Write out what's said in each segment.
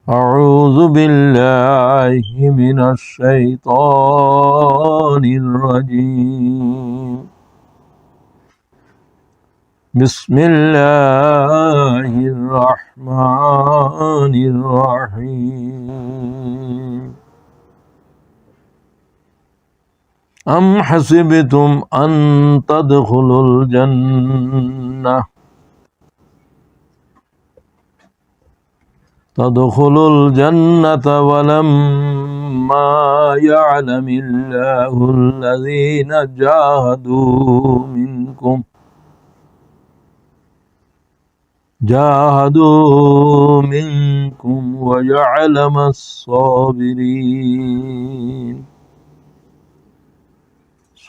أعوذ بالله من الشيطان الرجيم بسم الله الرحمن الرحيم أم حسبتم أن تدخلوا الجنة ولما يعلم الله الذين جاهدوا منكم ويعلم الصابرين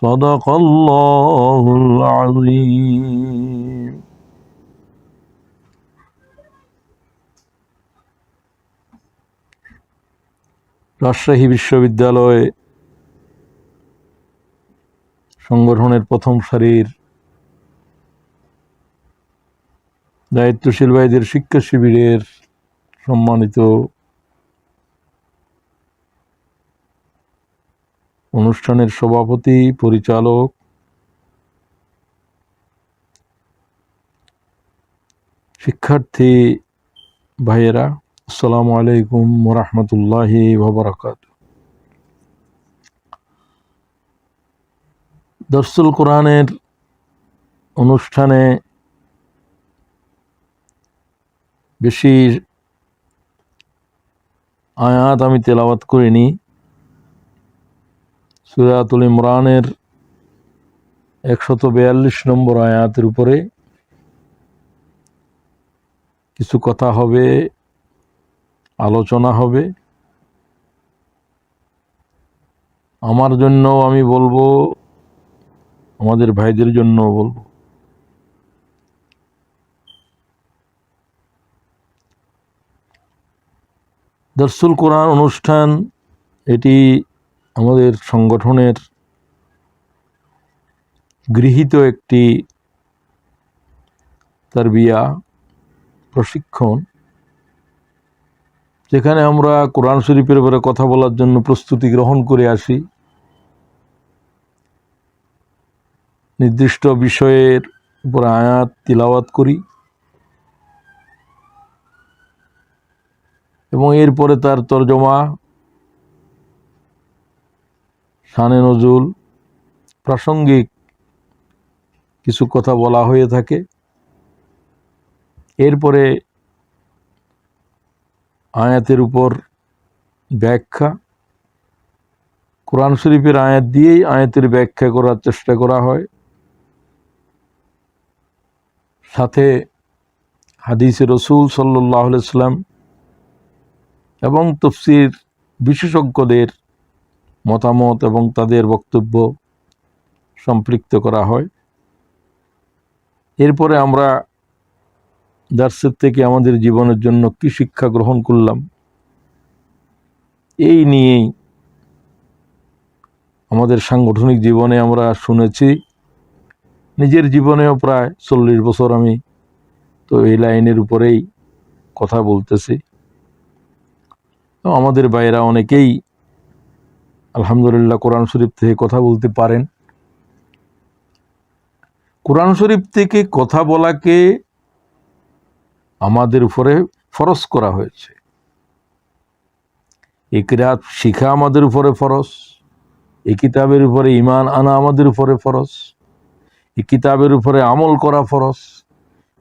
صدق الله العظيم রাজশাহী বিশ্ববিদ্যালয় সংগঠনের প্রথম সারির দায়িত্বশীল ভাইদের শিক্ষা শিবিরের সম্মানিত অনুষ্ঠানের সভাপতি, পরিচালক, শিক্ষার্থী ভাইয়েরা, আসসালামু আলাইকুম ওয়া রাহমাতুল্লাহি ওয়া বারাকাতুহু। দরসুল কোরআনের অনুষ্ঠানে বেশি আয়াত আমি তেলাওয়াত করিনি। সূরাতুল ইমরানের 142 নম্বর আয়াতের উপরে কিছু কথা হবে, আলোচনা হবে। আমার জন্য আমি বলবো, আমাদের ভাইদের জন্য বলবো। দরসুল কোরআন অনুষ্ঠান এটি আমাদের সংগঠনের গৃহীত একটি তারবিয়া প্রশিক্ষণ, যেখানে আমরা কোরআন শরীফের উপরে কথা বলার জন্য প্রস্তুতি গ্রহণ করে আসি। নির্দিষ্ট বিষয়ের উপর আয়াত তিলাওয়াত করি এবং এরপরে তার তরজমা, শানে নজুল, প্রাসঙ্গিক কিছু কথা বলা হয়ে থাকে। এরপরে আয়াতের উপর ব্যাখ্যা, কোরআন শরীফের আয়াত দিয়েই আয়াতের ব্যাখ্যা করার চেষ্টা করা হয়। সাথে হাদিসে রসুল সাল্লাল্লাহু আলাইহি ওয়াসাল্লাম এবং তাফসীর বিশেষজ্ঞদের মতামত এবং তাদের বক্তব্য সম্পৃক্ত করা হয়। এরপরে আমরা দার্সের থেকে আমাদের জীবনের জন্য কি শিক্ষা গ্রহণ করলাম, এই নিয়েই আমাদের সাংগঠনিক জীবনে আমরা শুনেছি। নিজের জীবনেও প্রায় 40 বছর আমি তো এই লাইনের উপরেই কথা বলতেছি। আমাদের ভাইয়েরা অনেকেই আলহামদুলিল্লাহ কোরআন শরীফ থেকে কথা বলতে পারেন। কোরআন শরীফ থেকে কথা বলাকে আমাদের উপরে ফরজ করা হয়েছে। এই কিরাত শিখা আমাদের উপরে ফরজ, এই কিতাবের উপরে ঈমান আনা আমাদের উপরে ফরজ, এই কিতাবের উপরে আমল করা ফরজ,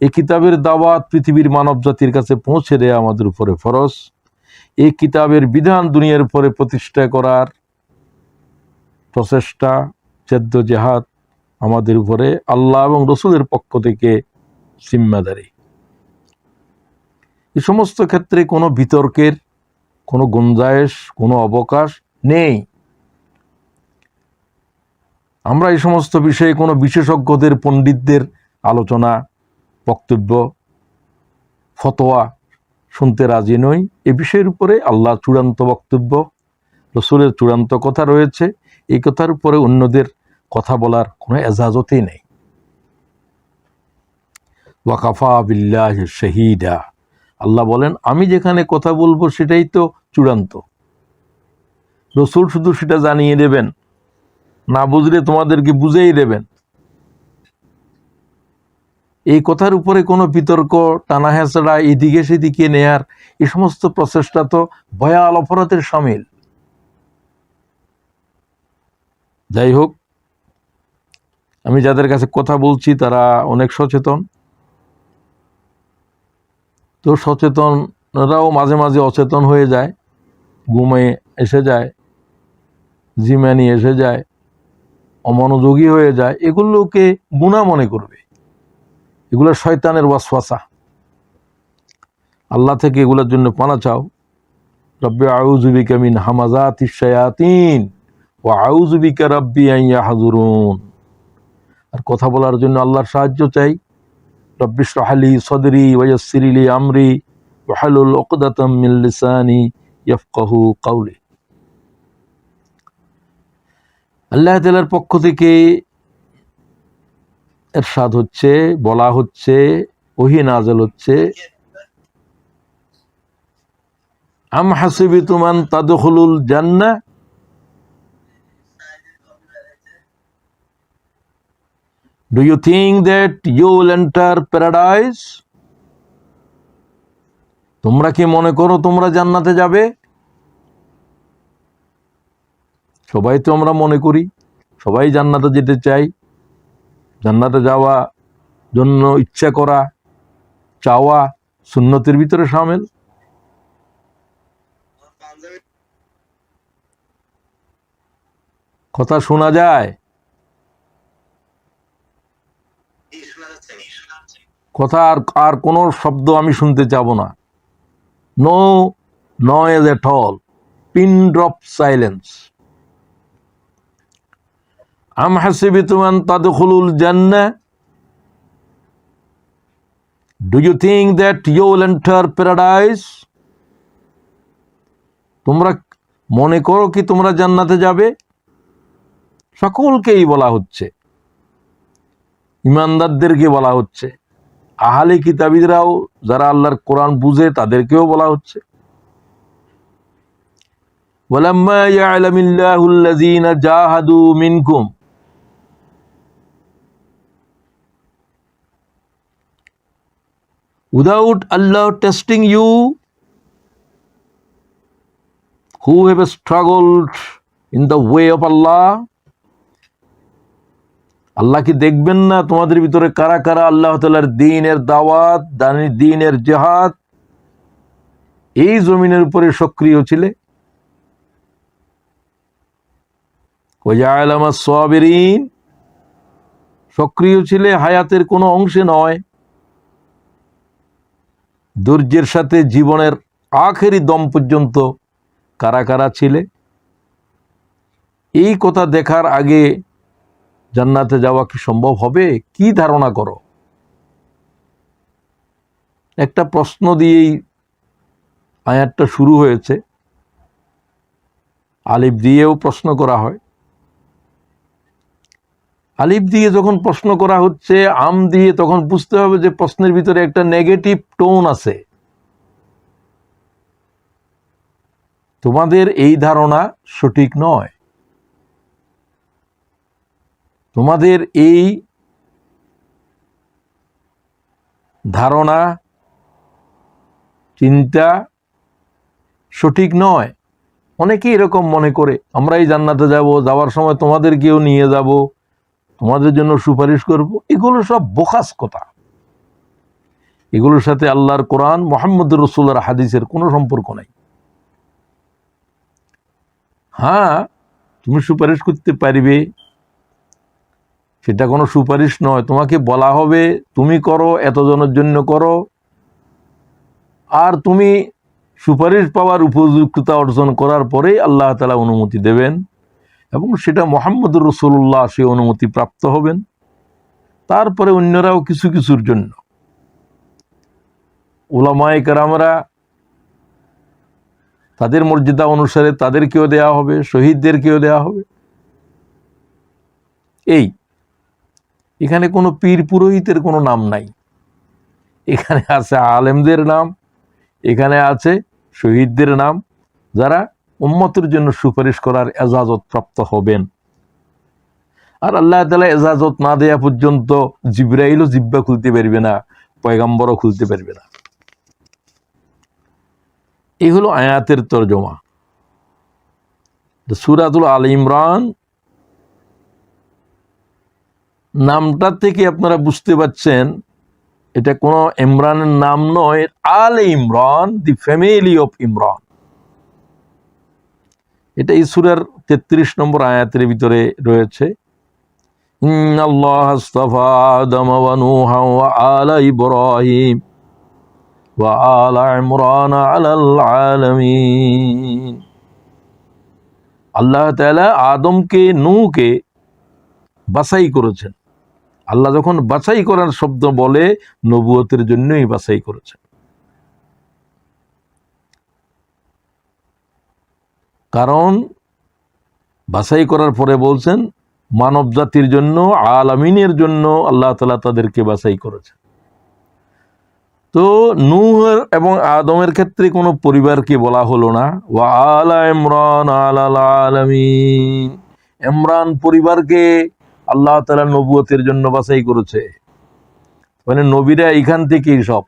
এই কিতাবের দাওয়াত পৃথিবীর মানব জাতির কাছে পৌঁছে দেয়া আমাদের উপরে ফরজ, এই কিতাবের বিধান দুনিয়ার উপরে প্রতিষ্ঠা করার প্রচেষ্টা, জেদ্দোজেহাদ আমাদের উপরে আল্লাহ এবং রসুলের পক্ষ থেকে জিম্মাদারি। এই সমস্ত ক্ষেত্রে কোনো বিতর্কের কোনো গুঞ্জাইশ, কোনো অবকাশ নেই। আমরা এই সমস্ত বিষয়ে কোনো বিশেষজ্ঞদের, পণ্ডিতদের আলোচনা, বক্তব্য, ফতোয়া শুনতে রাজি নই। এ বিষয়ের উপরে আল্লাহ চূড়ান্ত বক্তব্য, রসুলের চূড়ান্ত কথা রয়েছে। এই কথার উপরে অন্যদের কথা বলার কোনো এজাজতই নেই। ওয়াকাফা বিল্লাহি শাহিদা, আল্লাহ বলেন, আমি যেখানে কথা বলবো সেটাই তো চূড়ান্ত। রসুল শুধু সেটা জানিয়ে দেবেন, না বুঝলে তোমাদেরকে বুঝেই দেবেন। এই কথার উপরে কোনো বিতর্ক, টানা হেঁচড়া, এদিকে সেদিকে নেয়ার এই সমস্ত প্রচেষ্টা তো ভয়াল অপরাধের সামিল। যাই হোক, আমি যাদের কাছে কথা বলছি তারা অনেক সচেতন। তো সচেতনরাও মাঝে মাঝে অচেতন হয়ে যায়, ঘুমে এসে যায়, জিমানি এসে যায়, অমনোযোগী হয়ে যায়। এগুলোকে গুনাহ মনে করবে, এগুলো শয়তানের ওয়াসওয়াসা। আল্লাহ থেকে এগুলোর জন্য পানা চাও। রব্বি আউযু বিকা মিন হামাযাতিশ শায়াতিন ওয়া আউযু বিকা রব্বি আন ইয়াহযুরুন। আর কথা বলার জন্য আল্লাহর সাহায্য চাই। রব্বি ইশরাহ লি সাদরি ওয়া ইয়াসসির লি আমরি ওয়াহলুল উকদাতাম মিন লিসানি ইয়াফকাহু কাওলি। আল্লাহ তাআলার পক্ষ থেকে ইরশাদ হচ্ছে, বলা হচ্ছে, ওহী নাযিল হচ্ছে, আম হাসিবিতুম আন তাদখুলুল জান্নাহ Do you think that you will enter paradise? তোমরা কি মনে করো তোমরা জান্নাতে যাবে? সবাই তো আমরা মনে করি, সবাই জান্নাতে যেতে চাই। জান্নাতে যাওয়া জন্য ইচ্ছা করা, চাওয়া সুন্নতের ভিতরে শামিল। কথা শোনা যায়? কথা আর কোনো শব্দ আমি শুনতে চাব না। No noise at all, pin drop silence. আম হাসিবিতুম আন তাদখুলুল জান্নাহ Do you think that you will enter paradise? তোমরা মনে করো কি তোমরা জান্নাতে যাবে? সকলকেই বলা হচ্ছে, ইমানদারদেরকে বলা হচ্ছে, আহলে কিতাবীরাও যারা আল্লাহর কোরআন বুঝে তাদেরকেও বলা হচ্ছে। ওয়ালাম্মা ইয়ালামিল্লাহুল্লাযীনা জাহাদু মিনকুম Without Allah testing you, who have struggled in the way of Allah, আল্লাহ কি দেখবেন না তোমাদের ভিতরে কারা কারা আল্লাহ তাআলার দ্বীনের দাওয়াত, দ্বীনের জিহাদ এই জমিনের উপরে সক্রিয় ছিলে? ওয়াজআলামাস সাবিরিন, সক্রিয় ছিলে হায়াতের কোনো অংশে নয়, ধৈর্যের সাথে জীবনের আখেরি দম পর্যন্ত কারা কারা ছিলে? এই কথা দেখার আগে জান্নাতে যাওয়া কি সম্ভব হবে? কি ধারণা করো? একটা প্রশ্ন দিয়েই আয়াতটা শুরু হয়েছে। আলিফ দিয়েও প্রশ্ন করা হয়। আলিফ দিয়ে যখন প্রশ্ন করা হচ্ছে, আম দিয়ে, তখন বুঝতে হবে যে প্রশ্নের ভিতরে একটা নেগেটিভ টোন আছে। তোমাদের এই ধারণা সঠিক নয়, তোমাদের এই ধারণা চিন্তা সঠিক নয়। অনেকেই এরকম মনে করে, আমরা এই জান্নাতে যাব, যাওয়ার সময় তোমাদেরকেও নিয়ে যাব, তোমাদের জন্য সুপারিশ করব। এগুলো সব বোখাস কথা। এগুলোর সাথে আল্লাহর কোরআন, মুহাম্মদুর রাসূলুল্লাহর হাদিসের কোনো সম্পর্ক নাই। হ্যাঁ, তুমি সুপারিশ করতে পারবে, সেটা কোনো সুপারিশ নয়। তোমাকে বলা হবে তুমি করো, এতজনের জন্য করো, আর তুমি সুপারিশ পাওয়ার উপযুক্ততা অর্জন করার পরেই আল্লাহ তাআলা অনুমতি দেবেন, এবং সেটা মুহাম্মদুর রাসূলুল্লাহ সেই অনুমতি প্রাপ্ত হবেন। তারপরে অন্যরাও কিছু কিছুর জন্য, উলামায়ে কেরামরা তাদের মর্যাদা অনুসারে তাদেরকেও দেয়া হবে, শহীদদেরকেও দেয়া হবে। এখানে কোনো পীর পুরোহিতের কোনো নাম নাই, এখানে আছে আলেমদের নাম, এখানে আছে শহীদদের নাম, যারা উম্মতের জন্য সুপারিশ করার এজাজত প্রাপ্ত হবেন। আর আল্লাহ তাআলা এজাজত না দেয়া পর্যন্ত জিবরাইলও জিব্বা খুলতে পারবে না, পয়গম্বরও খুলতে পারবে না। এই হলো আয়াতের তরজমা। সূরাতুল আল ইমরান নামটা থেকে আপনারা বুঝতে পারছেন এটা কোনো ইমরানের নাম নয়। আল ইমরান, দি ফ্যামিলি অফ ইমরান। এটা এই সূরার 33 নম্বর আয়াতের ভিতরে রয়েছে। ইন্নাল্লাহ আস্তাফা আদম ওয়া নূহা ওয়া আলা ইব্রাহিম ওয়া আলা ইমরান আলাল আলামিন। আল্লাহ তাআলা আদমকে, নূহকে বাছাই করেছেন। আল্লাহ যখন বাছাই করার শব্দ বলে, নবুয়তের জন্যই বাছাই করেছেন। কারণ বাছাই করার পরে বলছেন মানব জাতির জন্য, আলামিনের জন্য আল্লাহ তাআলা তাদেরকে বাছাই করেছেন। তো নূহ এবং আদমের ক্ষেত্রে কোনো পরিবারকে বলা হলো না। ওয়া আলা ইমরান আলাল আলামিন, ইমরান পরিবারকে আল্লাহ তাআলা নবুয়তের জন্য বাছাই করেছে। মানে নবীরা এখান থেকেই সব।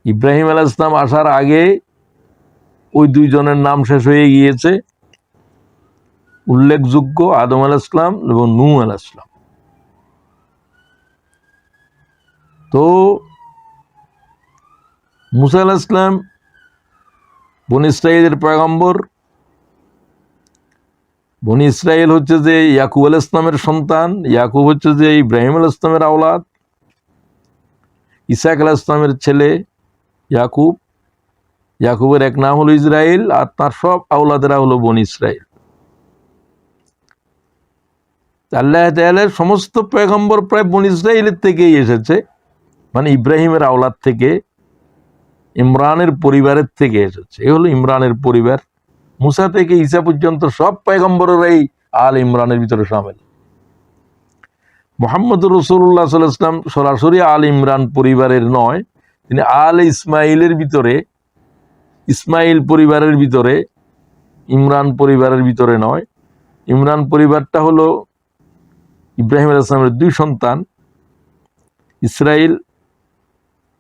ইব্রাহিম আলাইহিস সালাম আসার আগে ওই দুইজনের নাম শেষ হয়ে গিয়েছে, উল্লেখযোগ্য আদম আলাইহিস সালাম এবং নূহ আলাইহিস সালাম। তো মুসা আলাইহিস সালাম বনী ইসরাইলের পয়গম্বর। বনী ইসরাইল হচ্ছে যে ইয়াকুব আলাইহিস সালামের সন্তান, ইয়াকুব হচ্ছে যে ইব্রাহিম আলাইহিস সালামের আওলাদ, ইসাক আলাইহিস সালামের ছেলে ইয়াকুব। ইয়াকুবের এক নাম হলো ইসরাইল, আর তার সব আওলাদেরা হলো বনী ইসরাইল। আল্লাহ তাআলার সমস্ত পয়গম্বর প্রায় বনী ইসরাইলের থেকেই এসেছে, মানে ইব্রাহিমের আওলাদ থেকে, ইমরানের পরিবারের থেকে এসেছে। এই হলো ইমরানের পরিবার। মুসা থেকে ঈসা পর্যন্ত সব পয়গম্বরেরাই আল ইমরানের ভিতরে শামিল। মুহাম্মদুর রাসূলুল্লাহ সাল্লাল্লাহু আলাইহি ওয়াসাল্লাম সরাসরি আল ইমরান পরিবারের নয়, তিনি আল ইসমাইলের ভিতরে, ইসমাইল পরিবারের ভিতরে, ইমরান পরিবারের ভিতরে নয়। ইমরান পরিবারটা হলো ইব্রাহিম আলাইহিস সালামের দুই সন্তান, ইসরাইল,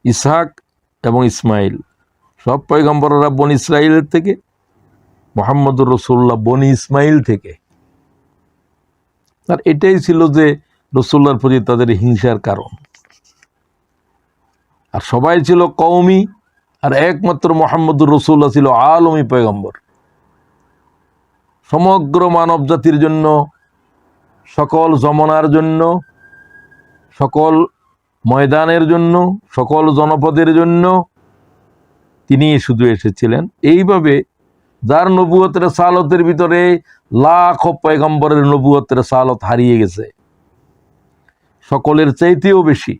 ইসহাক এবং ইসমাইল। সব পয়গম্বররা বনী ইসরাইলের থেকে, মুহাম্মদুর রাসূলুল্লাহ বনী ইসমাইল থেকে। আর এটাই ছিল যে রাসূলুল্লাহর প্রতি তাদের হিংসার কারণ। আর সবাই ছিল কওমি, আর একমাত্র মুহাম্মদুর রাসূলুল্লাহ ছিল আলমী পয়গম্বর। সমগ্র মানব জাতির জন্য, সকল জমানার জন্য, সকল ময়দানের জন্য, সকল জনপদের জন্য তিনি শুধু এসেছিলেন। এইভাবে যার নবুয়তের সালতের ভিতরে লাখ পয়গম্বরের নবুয়তের সালত হারিয়ে গেছে, সকলের চাইতেও বেশি।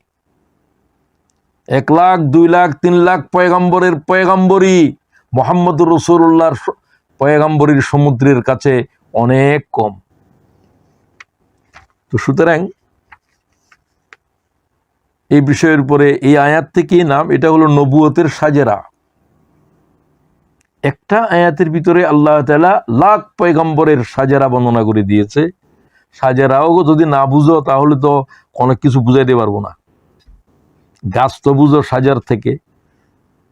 1 লাখ, 2 লাখ, 3 লাখ পয়গম্বরের পয়গম্বরই মুহাম্মদুর রাসূলুল্লাহর পয়গম্বরীর সমুদ্রের কাছে অনেক কম। তো সুতরাং এই বিষয়ের উপরে এই আয়াত থেকেই নাম। এটা হলো নবুয়তের সাজেরা। একটা আয়াতের ভিতরে আল্লাহ তাআলা লাখ পয়গম্বরের সাজেরা বর্ণনা করে দিয়েছে। সাজেরাও যদি না বুঝো তাহলে তো অনেক কিছু বুঝাইতে পারবো না। গাছ তো বুঝো সাজার থেকে।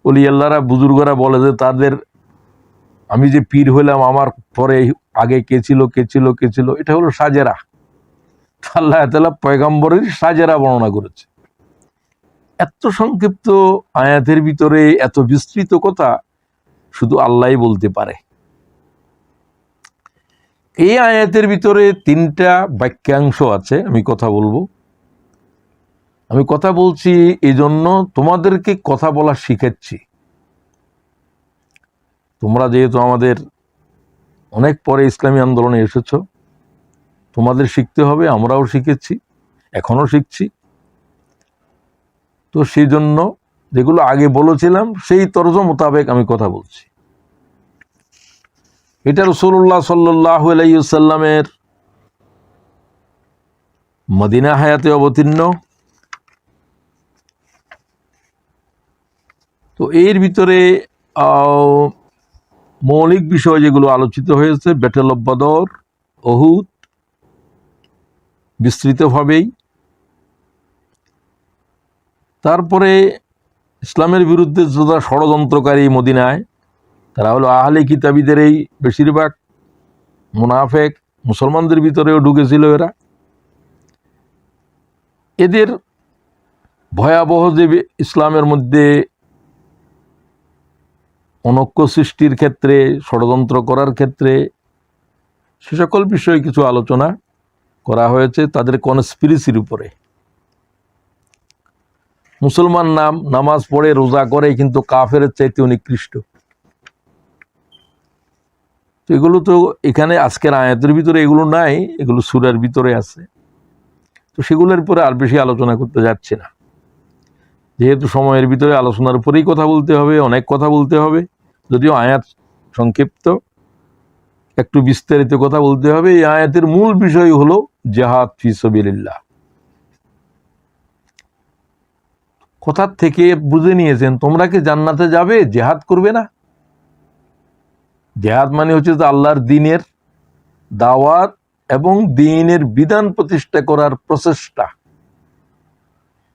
ওলি আল্লাহরা, বুজুর্গরা বলে যে তাদের, আমি যে পীর হইলাম আমার পরে আগে কে ছিল কে ছিল কে ছিল, এটা হলো সাজেরা। আল্লাহ তাআলা পয়গম্বরের সাজেরা বর্ণনা করেছে। এত সংক্ষিপ্ত আয়াতের ভিতরে এত বিস্তৃত কথা শুধু আল্লাহই বলতে পারে। এই আয়াতের ভিতরে 3টা বাক্যাংশ আছে। আমি কথা বলবো। আমি কথা বলছি এই জন্য তোমাদেরকে কথা বলা শিখাচ্ছি। তোমরা যেহেতু আমাদের অনেক পরে ইসলামী আন্দোলনে এসেছো, তোমাদের শিখতে হবে। আমরাও শিখেছি, এখনো শিখছি। তো সেই জন্য যেগুলো আগে বলেছিলাম সেই তরজ মোতাবেক আমি কথা বলছি। এটা রাসূলুল্লাহ সাল্লাল্লাহু আলাইহি ওয়াসাল্লামের মদিনা হায়াতে অবতীর্ণ। তো এর ভিতরে মৌলিক বিষয় যেগুলো আলোচিত হয়েছে, ব্যাটেল অফ বদর, উহুদ, বিস্তৃতভাবেই। তারপরে ইসলামের বিরুদ্ধে যারা ষড়যন্ত্রকারী মদিনায়, তারা হলো আহলে কিতাবীদের এই বেশিরভাগ মুনাফেক, মুসলমানদের ভিতরেও ঢুকেছিল এরা। এদের ভয়াবহ যে ইসলামের মধ্যে অনৈক্য সৃষ্টির ক্ষেত্রে, ষড়যন্ত্র করার ক্ষেত্রে, সে সকল বিষয়ে কিছু আলোচনা করা হয়েছে। তাদের কনস্পিরেসির উপরে, মুসলমান নামাজ পড়ে রোজা করে কিন্তু কাফেরের চাইতে নিকৃষ্ট, তো এগুলো তো এখানে আজকের আয়াতের ভিতরে এগুলো নাই, এগুলো সূরার ভিতরে আছে। তো সেগুলোর উপরে আর বেশি আলোচনা করতে যাচ্ছি না, যেহেতু সময়ের ভিতরে আলোচনার উপরেই কথা বলতে হবে, অনেক কথা বলতে হবে। যদিও আয়াত সংক্ষিপ্ত, একটু বিস্তারিত কথা বলতে হবে। এই আয়াতের মূল বিষয় হলো জিহাদ ফি সাবিলিল্লাহ। কথার থেকে বুঝে নিয়েছেন, তোমরা কি জান্নাতে যাবে, জিহাদ করবে না? জিহাদ মানে হচ্ছে যে আল্লাহর দ্বীনের দাওয়াত এবং দ্বীনের বিধান প্রতিষ্ঠা করার প্রচেষ্টা।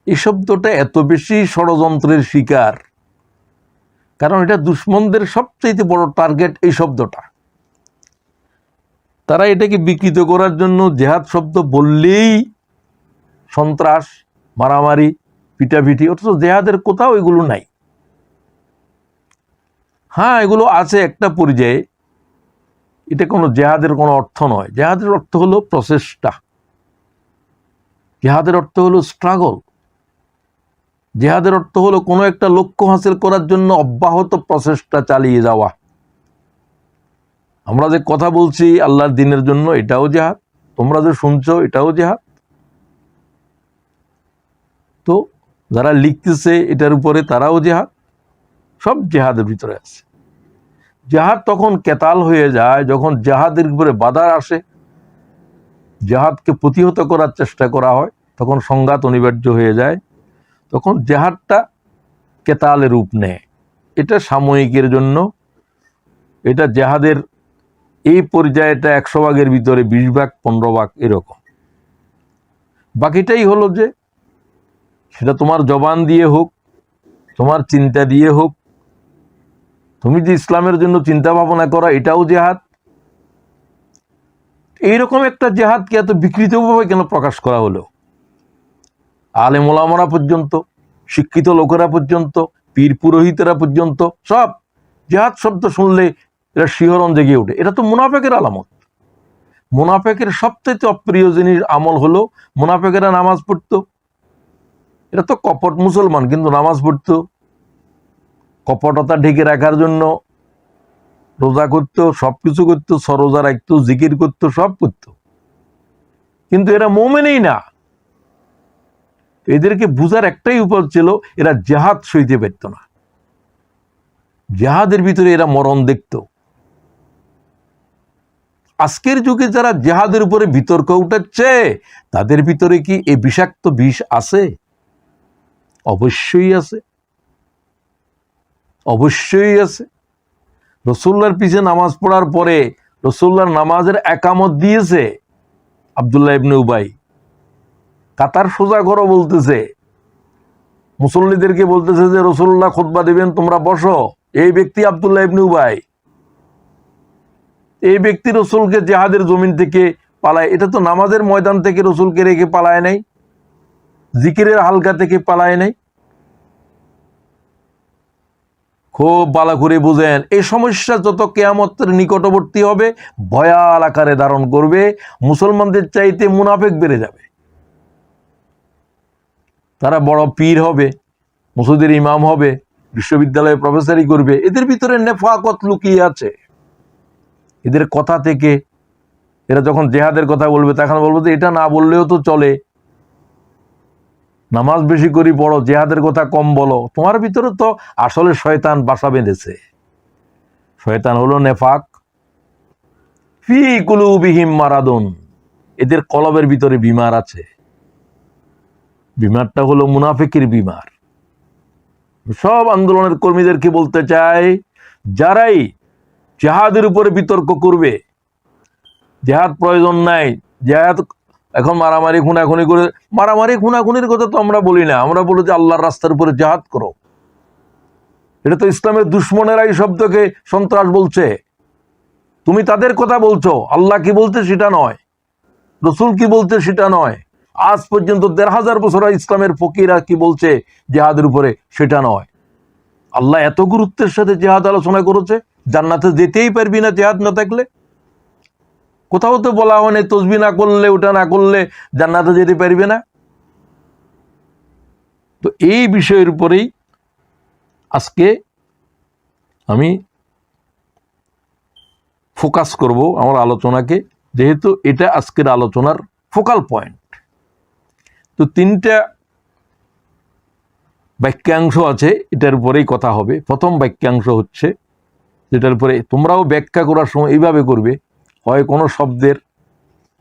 এই শব্দটা এত বেশি ষড়যন্ত্রের শিকার, কারণ এটা দুশমনদের সবচেয়ে বড় টার্গেট। এই শব্দটা তারা এটাকে বিকৃত করার জন্য জিহাদ শব্দ বললেই সন্ত্রাস, মারামারি, পিটাপিটি, অথচ জিহাদের কোথাও এগুলো নাই। হ্যাঁ, এগুলো আছে একটা পর্যায়ে, এটা কোনো জিহাদের কোনো অর্থ নয়। জিহাদের অর্থ হলো প্রচেষ্টা, জিহাদের অর্থ হলো স্ট্রাগল, জিহাদের অর্থ হলো কোনো একটা লক্ষ্য হাসিল করার জন্য অব্যাহত প্রচেষ্টা চালিয়ে যাওয়া। আমরা যে কথা বলছি আল্লাহর দ্বীনের জন্য, এটাও জিহাদ। তোমরা যে শুনছো, এটাও জিহাদ। তো যারা লিখতেছে এটার উপরে, তারাও জিহাদ। সব জিহাদের ভিতরে আছে। জিহাদ তখন কেতাল হয়ে যায় যখন জিহাদের উপরে বাধা আসে, জিহাদকে প্রতিহত করার চেষ্টা করা হয়, তখন সংঘাত অনিবার্য হয়ে যায়, তখন জিহাদটা কেতালের রূপ নেয়। এটা সাময়িকের জন্য। এটা জিহাদের এই পর্যায়েটা 100 ভাগের ভিতরে 20 ভাগ, 15 ভাগ এরকম। বাকিটাই হলো যে সেটা তোমার জবান দিয়ে হোক, তোমার চিন্তা দিয়ে হোক, তুমি যে ইসলামের জন্য চিন্তা ভাবনা করা, এটাও জিহাদ। এইরকম একটা জিহাদকে এত বিকৃতভাবে কেন প্রকাশ করা হলো? আলেম ওলামারা পর্যন্ত, শিক্ষিত লোকেরা পর্যন্ত, পীর পুরোহিতেরা পর্যন্ত সব জিহাদ শব্দ শুনলে এরা শিহরণ জেগে ওঠে। এটা তো মুনাফেকের আলামত। মুনাফেকের সবচেয়ে অপ্রিয় জিনিস আমল হলো, মুনাফেকেরা নামাজ পড়তো, এটা তো কপট মুসলমান কিন্তু নামাজ পড়তো, কপটতা ঢেকে রাখার জন্য রোজা করতো, সবকিছু করতো, সরোজা রাখতো, জিকির করতো, সব করতো, কিন্তু এরা মুমিনই না। এদেরকে বুঝার একটাই উপায় ছিল, এরা জিহাদ সইতে পারত না, জিহাদের ভিতরে এরা মরণ দেখত। আজকের যুগে যারা জিহাদের উপরে বিতর্ক উঠাচ্ছে, তাদের ভিতরে কি এই বিষাক্ত বিষ আছে? অবশ্যই আছে, অবশ্যই আছে। রাসূলুল্লাহর পিছে নামাজ পড়ার পরে রাসূলুল্লাহর নামাজের একামত দিয়েছে আব্দুল্লাহ ইবনে উবাই, কাতার সোজা করো বলতেছে, মুসল্লিদেরকে বলতেছে যে রাসূলুল্লাহ খুতবা দিবেন, তোমরা বসো। এই ব্যক্তি আব্দুল্লাহ ইবনে উবাই, এই ব্যক্তি রাসূলকে জিহাদের জমিন থেকে পালায়। এটা তো নামাজের ময়দান থেকে রাসূলকে রেখে পালায় নাই, জিকিরের হালকা থেকে পালায় নাই। খুব ভালো করে বুঝেন, এই সমস্যা যত কিয়ামতের নিকটবর্তী হবে, ভয়াল আকারে ধারণ করবে। মুসলমানদের চাইতে মুনাফিক বেড়ে যাবে। তারা বড় পীর হবে, মসজিদের ইমাম হবে, বিশ্ববিদ্যালয়ে প্রফেসরি করবে। এদের ভিতরে নেফাকত লুকিয়ে আছে। এদের কথা থেকে এরা যখন জিহাদের কথা বলবে, তখন বলবো যে এটা না বললেও তো চলে, নামাজ বেশি করি পড়ো, জিহাদের কথা কম বলো। তোমার ভিতরে তো আসলে শয়তান বাসা বেঁধেছে। শয়তান হলো নেফাক। ফি কুলুবিহিম মারাদুন, এদের কলবের ভিতরে বিমার আছে। বিমারটা হলো মুনাফিকের বিমার। সব আন্দোলনের কর্মীদেরকে বলতে চাই, যারাই জেহাদের উপরে বিতর্ক করবে, জেহাদ প্রয়োজন নাই, জেহাদ এখন মারামারি খুনাখুনি করে, মারামারি খুনাখুনির কথা তো আমরা বলি না, আমরা বলি যে আল্লাহর রাস্তার উপরে জেহাদ করো। এটা তো ইসলামের দুশ্মনেরাই শব্দকে সন্ত্রাস বলছে। তুমি তাদের কথা বলছো, আল্লাহ কি বলতে সেটা নয়, রসুল কি বলতে সেটা নয়, আজ পর্যন্ত ১৫০০ বছর ইসলামের ফকিরা কি বলছে জেহাদের উপরে সেটা নয়। আল্লাহ এত গুরুত্বের সাথে জেহাদ আলোচনা করেছে, জান্নাতে যেতেই পারবি না জেহাদ না থাকলে। কোথাও তো বলা হয়নি তসবি না করলে, ওটা না করলে জান্নাতে যেতে পারবে না। তো এই বিষয়ের উপরেই আজকে আমি ফোকাস করব আমার আলোচনাকে, যেহেতু এটা আজকের আলোচনার ফোকাল পয়েন্ট। তো 3টা বাক্যাংশ আছে, এটার উপরেই কথা হবে। প্রথম বাক্যাংশ হচ্ছে যেটার উপরে তোমরাও ব্যাখ্যা করার সময় এইভাবে করবে, হয় কোনো শব্দের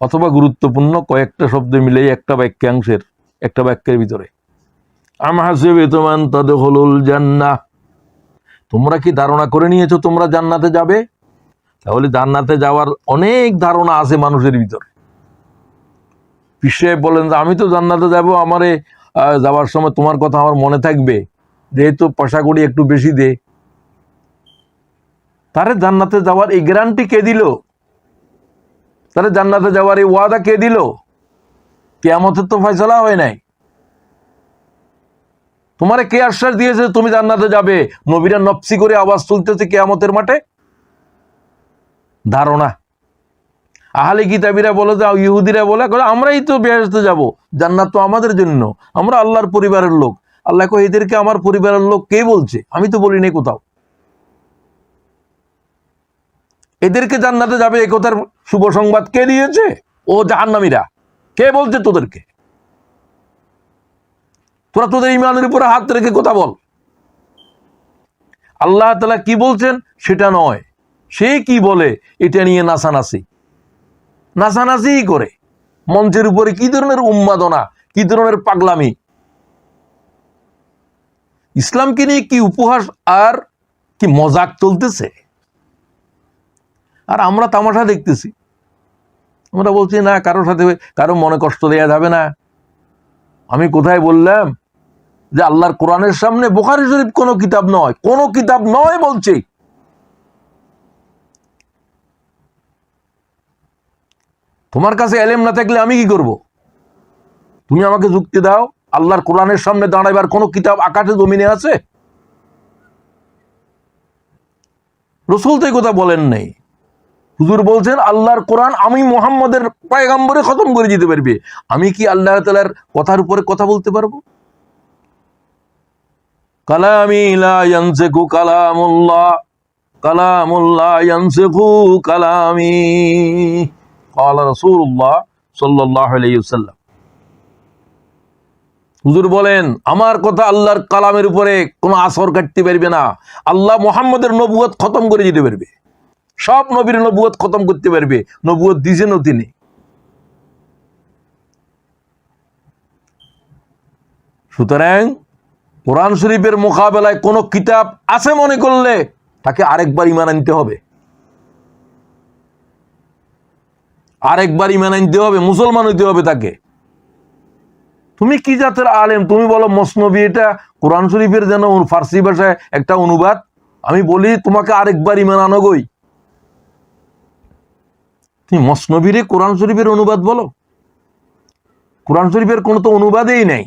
অথবা গুরুত্বপূর্ণ কয়েকটা শব্দ মিলেই একটা বাক্যাংশের, একটা বাক্যের ভিতরে আম হাসিবতুম আন তাদখুলুল জান্নাহ, তোমরা কি ধারণা করে নিয়েছো তোমরা জান্নাতে যাবে? তাহলে জান্নাতে যাওয়ার অনেক ধারণা আছে মানুষের ভিতর। পীর বলেন যে আমি তো জান্নাতে যাব, আমারে যাওয়ার সময় তোমার কথা আমার মনে থাকবে, যেহেতু পয়সা কড়ি একটু বেশি দে। তারে জান্নাতে যাওয়ার এই গ্যারান্টি কে দিল? তারে জান্নাতে যাওয়ার এই ওয়াদা কে দিল? কিয়ামতের তো ফয়সালা হয় নাই। তোমারে কে আশ্বাস দিয়েছে তুমি জান্নাতে যাবে? নবীরা নফসি করে আওয়াজ তুলতেছে কিয়ামতের মাঠে। ধারণা। আহলে কিতাবীরা বলে, যে ইহুদিরা বলে আমরাই তো বেহেশতে যাব, জান্নাত তো আমাদের জন্য, আমরা আল্লাহর পরিবারের লোক। আল্লাহ কো এদেরকে আমার পরিবারের লোক কে বলছে? আমি তো বলি নাই কোথাও। এদেরকে জান্নাতে যাবে এই কথার শুভ সংবাদ কে দিয়েছে? ও জাহান্নামীরা। কে বলছে তোদেরকে? তোরা তোদের ইমানের উপরে হাত রেখে কথা বল। আল্লাহ তাআলা কি বলছেন সেটা নয়, সে কি বলে এটা নিয়ে নাচানাচি করে মঞ্চের উপরে কি ধরনের উন্মাদনা, কি ধরনের পাগলামি, ইসলামকে নিয়ে কি উপহাস আর কি মজাক চলতেছে। আর আমরা তামাশা দেখতেছি। আমরা বলছি না, কারোর সাথে কারো মনে কষ্ট দেয়া যাবে না। আমি কোথায় বললাম যে আল্লাহর কোরআনের সামনে বুখারী শরীফ কোনো কিতাব নয়, কোনো কিতাব নয় বলছি। তোমার কাছে এলেম না থাকলে আমি কি করব? তুমি আমাকে যুক্তি দাও। আল্লাহর কোরআনের সামনে দাঁড়াইবার কোনো কিতাব আকাশে জমিনে আছে? রাসূল তো এই কথা বলেন নাই। হুজুর বলছেন আল্লাহর কোরআন আমি মুহাম্মদের পয়গম্বরে খতম করে দিতে পারবে। আমি কি আল্লাহ তাআলার কথার উপরে কথা বলতে পারবো? কালামি লা ইয়ানসিকু কালামুল্লাহ, কালামুল্লাহ ইয়ানসিকু কালামি, ক্বালা রাসূলুল্লাহ সাল্লাল্লাহু আলাইহি ওয়াসাল্লাম। হুজুর বলেন আমার কথা আল্লাহর কালামের উপরে কোনো আসর কাটতে পারবে না। আল্লাহ মুহাম্মদের নবুয়ত খতম করে দিতে পারবে, সব নবীর নবুয়ত খতম করতে পারবে। নবুয়ত দিয়েছেনও তিনি। সুতরাং কোরআন শরীফের মোকাবেলায় কোনো কিতাব আছে মনে করলে তাকে আরেকবার ঈমান আনতে হবে, আরেকবার ঈমান আনতে হবে, মুসলমান হইতে হবে তাকে। তুমি কি জাতের আলেম? তুমি বলো মসনবী এটা কোরআন শরীফের যেন ফার্সি ভাষায় একটা অনুবাদ। আমি বলি তোমাকে আরেকবার ঈমান আনো গই। তুমি মসনবীরে কোরআন শরীফের অনুবাদ বলো? কোরআন শরীফের কোনো তো অনুবাদেই নাই,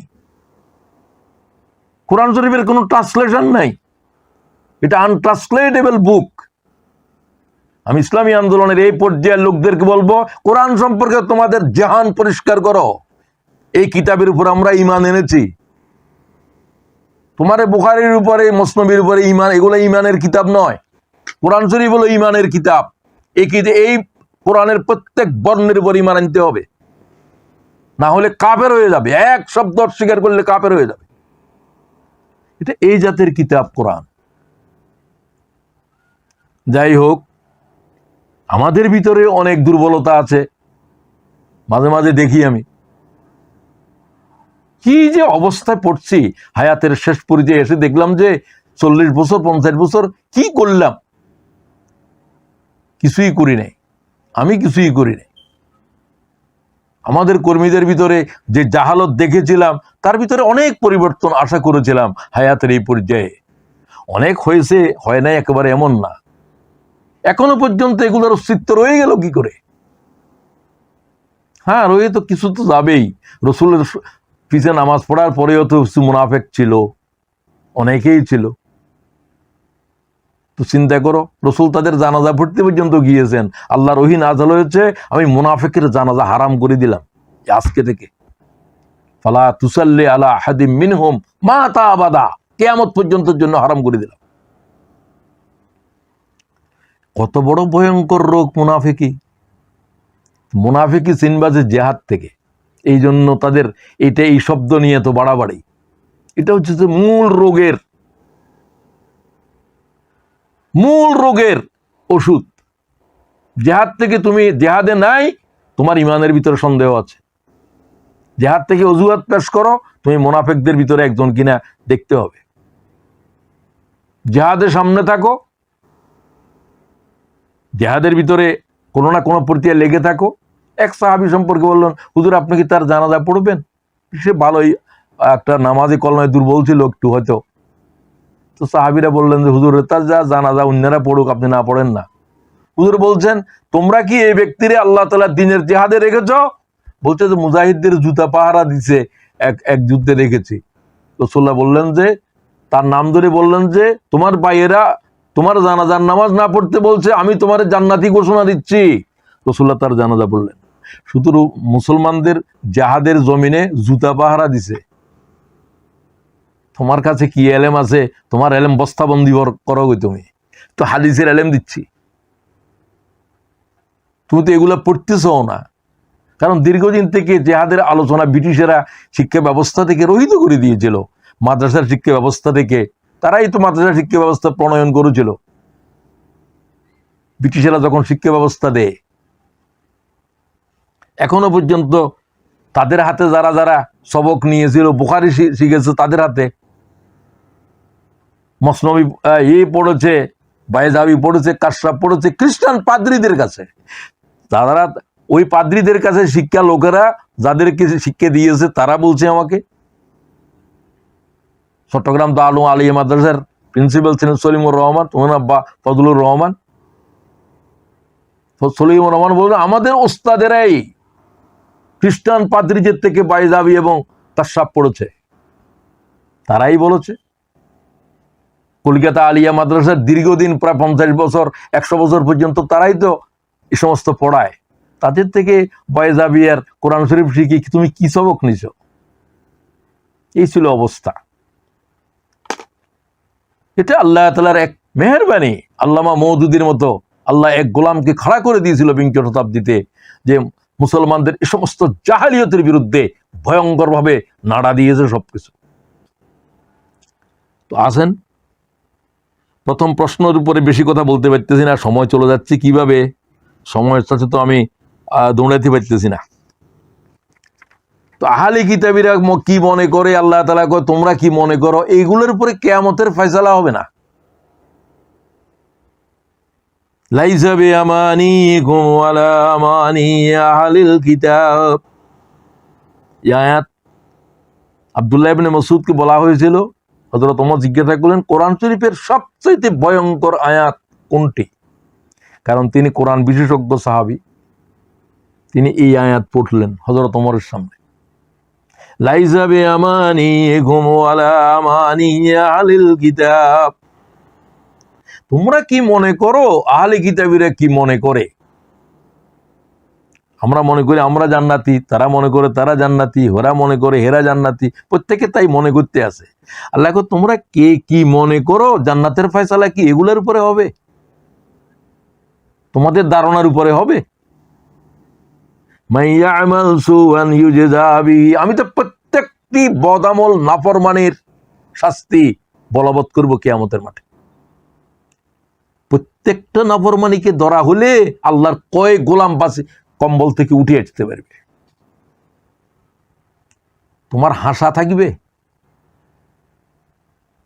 কোরআন শরীফের কোনো ট্রান্সলেশন নাই, এটা আনট্রান্সলেটেবল বুক। আমি ইসলামী আন্দোলনের এই পর্যায়ের লোকদেরকে বলবো, কোরআন সম্পর্কে তোমাদের জাহান পরিষ্কার করো। এই কিতাবের উপর আমরা ঈমান এনেছি। তোমার বুখারীর উপরে, মুসনবীর উপরে ঈমান, এগুলো ঈমানের কিতাব নয়। কোরআন শরীফ হলো ঈমানের কিতাব। এই কোরআনের প্রত্যেক বর্ণের উপর ঈমান আনতে হবে, না হলে কাফের হয়ে যাবে। এক শব্দ অস্বীকার করলে কাফের হয়ে যাবে। এটা এই জাতের কিতাব কোরআন। যাই হোক, আমাদের ভিতরে অনেক দুর্বলতা আছে, মাঝে মাঝে দেখি আমি। কি যে অবস্থায় পড়ছি, হায়াতের শেষ পর্যায়ে এসে দেখলাম যে 40 বছর 50 বছর কি করলাম, কিছুই করি নাই, আমি কিছুই করি নাই। আমাদের কর্মীদের ভিতরে যে জাহালত দেখেছিলাম তার ভিতরে অনেক পরিবর্তন আশা করেছিলাম হায়াতের এই পর্যায়ে। অনেক হয়েছে, হয় নাই একেবারে এমন না। এখনো পর্যন্ত এগুলোর অস্তিত্ব রয়ে গেল কি করে? হ্যাঁ, রয়ে তো কিছু তো যাবেই। রসুলের পিছে নামাজ পড়ার পরেও তো কিছু মুনাফেক ছিল, অনেকেই ছিল। তো চিন্তা করো, রসুল তাদের জানাজা পড়তে পর্যন্ত গিয়েছেন। আল্লাহর ওহী নাযিল হয়েছে, আমি মুনাফিকের জানাজা হারাম করে দিলাম আজকে থেকে। ফালা তুসাল্লি আলা আহাদিম মিনহুম মাতা আবাদা, কিয়ামত পর্যন্তের জন্য হারাম করে দিলাম। কত বড় ভয়ঙ্কর রোগ মুনাফিকি। মুনাফিকি চিনবাজে জেহাদ থেকে, এই জন্য তাদের এই শব্দ নিয়ে তো বাড়াবাড়ি। এটা হচ্ছে যে মূল রোগের ওষুধ। জেহাদ থেকে তুমি জেহাদে নাই, তোমার ইমানের ভিতরে সন্দেহ আছে। জেহাদ থেকে অজুহাত পেশ করো, তুমি মুনাফিকদের ভিতরে একজন কিনা দেখতে হবে। জেহাদের সামনে থাকো, জেহাদের ভিতরে কোনো না কোনো প্রক্রিয়া লেগে থাকো। এক সাহাবী সম্পর্কে বললেন, হুজুর আপনি কি তার জানাজা পড়বেন? সে ভালোই একটা নামাজি কলমায় দুর্বল ছিল একটু হয়তো। তো সাহাবীরা বললেন যে হুজুর তার জানাজা অন্যরা পড়ুক, আপনি না পড়েন না। হুজুর বলছেন, তোমরা কি এই ব্যক্তিরে আল্লাহ তাআলা দ্বীনের জিহাদে রেখেছ? বলছে যে মুজাহিদদের জুতা পাহারা দিছে এক যুদ্ধে রেখেছি। রাসূলুল্লাহ বললেন যে, তার নাম ধরে বললেন যে, তোমার ভাইয়েরা তোমার জানাজার নামাজ না পড়তে বলছে, আমি তোমার জান্নাতি ঘোষণা দিচ্ছি। রাসূলুল্লাহ তার জানাজা পড়লেন। শুধু মুসলমানদের জাহাদের জমিনে জুতা পাহারা দিছে। তোমার কাছে কি এলেম আছে? তোমার এলেম বস্তাবন্দি করো গই, তুমি তো হাদিসের এলেম দিচ্ছি, তুমি তো এগুলা পড়তেছ না। কারণ দীর্ঘদিন থেকে জেহাদের আলোচনা ব্রিটিশেরা শিক্ষা ব্যবস্থা থেকে রহিত করে দিয়েছিল। মাদ্রাসার শিক্ষা ব্যবস্থা থেকে, তারাই তো মাদ্রাসার শিক্ষা ব্যবস্থা প্রণয়ন করেছিল। ব্রিটিশেরা যখন শিক্ষা ব্যবস্থা দেয়, এখনো পর্যন্ত তাদের হাতে যারা যারা সবক নিয়েছিল, বুখারী শিখেছে তাদের হাতে, মসনবী পড়েছে, বাইজাবি পড়েছে, কাশরাফ পড়েছে খ্রিস্টান পাদ্রীদের কাছে। তারা ওই পাদ্রীদের কাছে শিক্ষা লোকেরা যাদেরকে শিক্ষা দিয়েছে তারা বলছে আমাকে। চট্টগ্রাম দারুল আলিয়া মাদ্রাসার প্রিন্সিপাল ছিলেন সলিমুর রহমান, ওনার আব্বা ফজলুর রহমান। সলিমুর রহমান বললেন, আমাদের ওস্তাদেরাই খ্রিস্টান পাদ্রীদের থেকে বাইজাবি এবং কাশরাফ পড়েছে, তারাই বলেছে। কলকাতা আলিয়া মাদ্রাসার দীর্ঘদিন প্রায় 50 বছর 100 বছর পর্যন্ত তারাই তো এই সমস্ত পড়ায়। তাদের থেকে বাইজাবি আর কোরআন শরীফ শিখি তুমি কি সবক নিছ? এই ছিল অবস্থা। এটা আল্লাহ তাআলার এক মেহেরবানি। আল্লামা মওদুদীর মতো আল্লাহ এক গোলামকে খাড়া করে দিয়েছিল বিংশ শতাব্দীতে, যে মুসলমানদের এই সমস্ত জাহেলিয়তের বিরুদ্ধে ভয়ঙ্কর ভাবে নাড়া দিয়েছে সবকিছু। তো আসেন, প্রথম প্রশ্নের উপরে বেশি কথা বলতে পারতেছি না, সময় চলে যাচ্ছে কিভাবে, সময়ের সাথে তো আমি দৌড়াইতে পারতেছি না। তো আহলে কিতাবীরা কি মনে করে, আল্লাহ তাআলা কয় তোমরা কি মনে করো, এইগুলোর উপরে কিয়ামতের ফয়সালা হবে না। লাইসা বিআমানিকুম ওয়ালা আমানি আহলিল কিতাব। এই আয়াত আব্দুল্লাহ ইবনে মাসউদকে বলা হয়েছিল। হযরত ওমর জিজ্ঞাসা করলেন, কোরআন শরীফের সবচেয়ে ভয়ঙ্কর আয়াত কোনটি? কারণ তিনি কোরআন বিশেষজ্ঞ সাহাবী, তিনি এই আয়াত পড়লেন হযরত ওমরের সামনে। লাইসা বিআমানিকুম ওয়ালা আমানি আহলিল কিতাব। তোমরা কি মনে করো, আহলে কিতাবীরা কি মনে করে? আমরা মনে করি আমরা জান্নাতি, তারা মনে করে তারা জান্নাতি, ওরা মনে করে হেরা জান্নাতি, প্রত্যেকে তাই মনে করতে আছে। আল্লাহ কয় তোমরা কে কি মনে করো, জান্নাতের ফয়সালা কি এগুলোর উপরে হবে? তোমাদের ধারণার উপরে হবে? মাইয়ামাল সুআন ইউজজা বিহি। আমি তো প্রত্যেকটি বদামল নাফরমানের শাস্তি বলবৎ করব কিয়ামতের মাঠে। প্রত্যেকটা নাফরমানিকে ধরা হলে আল্লাহর কয় গোলাম বাঁচে কম্বল থেকে উঠে আসতে পারবে। তোমার হাসা থাকবে,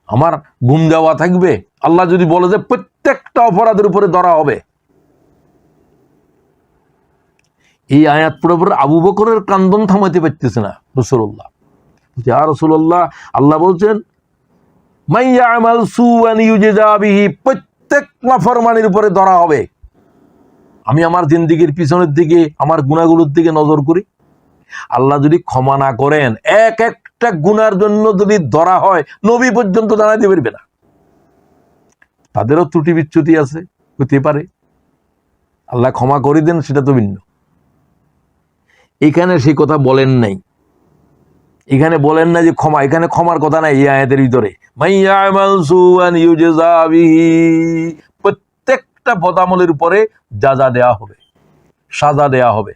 আমার ঘুম দেওয়া থাকবে? আল্লাহ যদি বলে যে প্রত্যেকটা অপরাধের উপরে ধরা হবে। এই আয়াত পড়ে পড়ে আবু বকরের কান্দন থামাইতে পারতেছে না রাসূলুল্লাহ। ইয়া রাসূলুল্লাহ, আল্লাহ বলছেন মান ইয়ামাল সুআন ইউজা বিহি, প্রত্যেক নাফরমানির উপরে ধরা হবে। আমি আমার জিন্দেগির পিছনের দিকে, আমার গুনাহগুলোর দিকে নজর করি, আল্লাহ যদি ক্ষমা না করেন, এক একটা গুনার জন্য যদি ধরা হয়, নবী পর্যন্ত জানাইতে পারবে না। তাদেরও ত্রুটি বিচ্যুতি আছে, হতে পারে, আল্লাহ ক্ষমা করে দেন, সেটা তো ভিন্ন। এখানে সেই কথা বলেন নাই, এখানে বলেন না যে ক্ষমা, এখানে ক্ষমার কথা নাই এই আয়াতের ভিতরে। প্রত্যেকটা বদামলের উপরে যা দেয়া হবে, সাজা দেয়া হবে।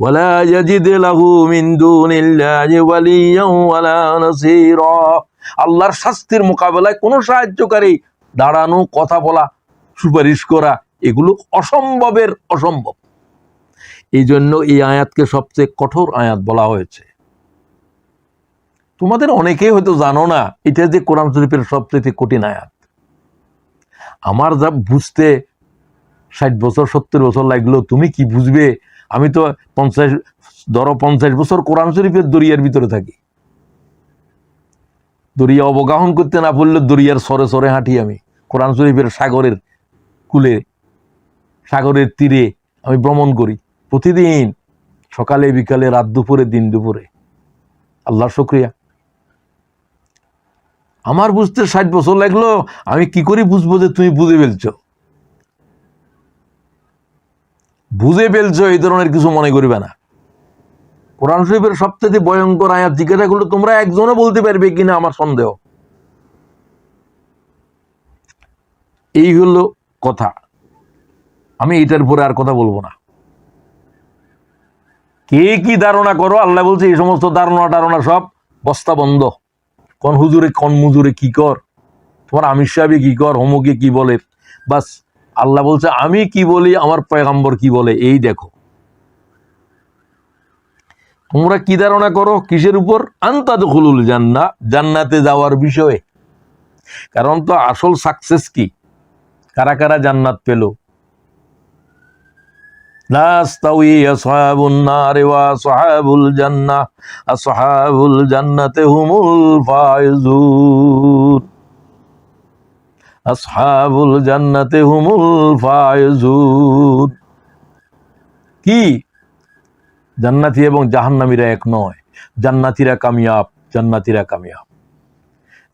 ওয়ালা ইয়াজিদ লাহু মিন দুনিল্লাহি ওয়ালিয়্যান ওয়ালা নাসীরা, আল্লাহর শাস্তির মোকাবেলায় কোনো সাহায্যকারী দাঁড়ানো, কথা বলা, সুপারিশ করা, এগুলো অসম্ভবের অসম্ভব। এই জন্য এই আয়াতকে সবচেয়ে কঠোর আয়াত বলা হয়েছে। তোমাদের অনেকেই হয়তো জানো না, এটা যে কোরআন শরীফের সবচেয়ে কঠিন আয়াত। আমার যা বুঝতে 60 বছর 70 বছর লাগলো, তুমি কি বুঝবে? আমি তো 50 বছর কোরআন শরীফের দরিয়ার ভিতরে থাকি। দরিয়া অবগাহন করতে না পারলে দরিয়ার সরে সরে হাঁটি আমি। কোরআন শরীফের সাগরের কূলে, সাগরের তীরে আমি ভ্রমণ করি প্রতিদিন, সকালে বিকালে, রাত দুপুরে, দিন দুপুরে। আল্লাহর শুকরিয়া। আমার বুঝতে 60 বছর লাগলো, আমি কি করে বুঝবো যে তুমি বুঝে ফেলছো? বুঝে ফেলছো এই ধরনের কিছু মনে করবে না। কোরআন শরীফের সবচেয়ে ভয়ঙ্কর আয়াত জিজ্ঞাসা করলে তোমরা একজনও বলতে পারবে কিনা, আমার সন্দেহ। এই হলো কথা। আমি এটার পরে আর কথা বলবো না। কে কি ধারণা করো, আল্লাহ বলছে এই সমস্ত ধারণা সব বস্তা বন্ধ। কোন হুজুরে কোন মুজুরে কি কর, তোমার আমির সাহেব কি কর, হোমকে কি বলে, বাস আল্লাহ বলছে আমি কি বলি, আমার পয়গম্বর কি বলে, এই দেখো। তোমরা কি ধারণা করো, কিসের উপর? আনতাদখুলুল জান্নাহ, জান্নাতে যাওয়ার বিষয়ে। কারণ তো আসল সাকসেস কি, কারা কারা জান্নাত পেল? লা ইস্তাউই আসহাবুন নার ওয়া আসহাবুল জান্নাহ, আসহাবুল জান্নাতি হুমুল ফায়েজুন, আসহাবুল জান্নাতি হুমুল ফায়েজুন। কি? জান্নাতি এবং জাহান্নামীরা এক নয়। জান্নাতীরা কামিয়াব, জান্নাতীরা কামিয়াব,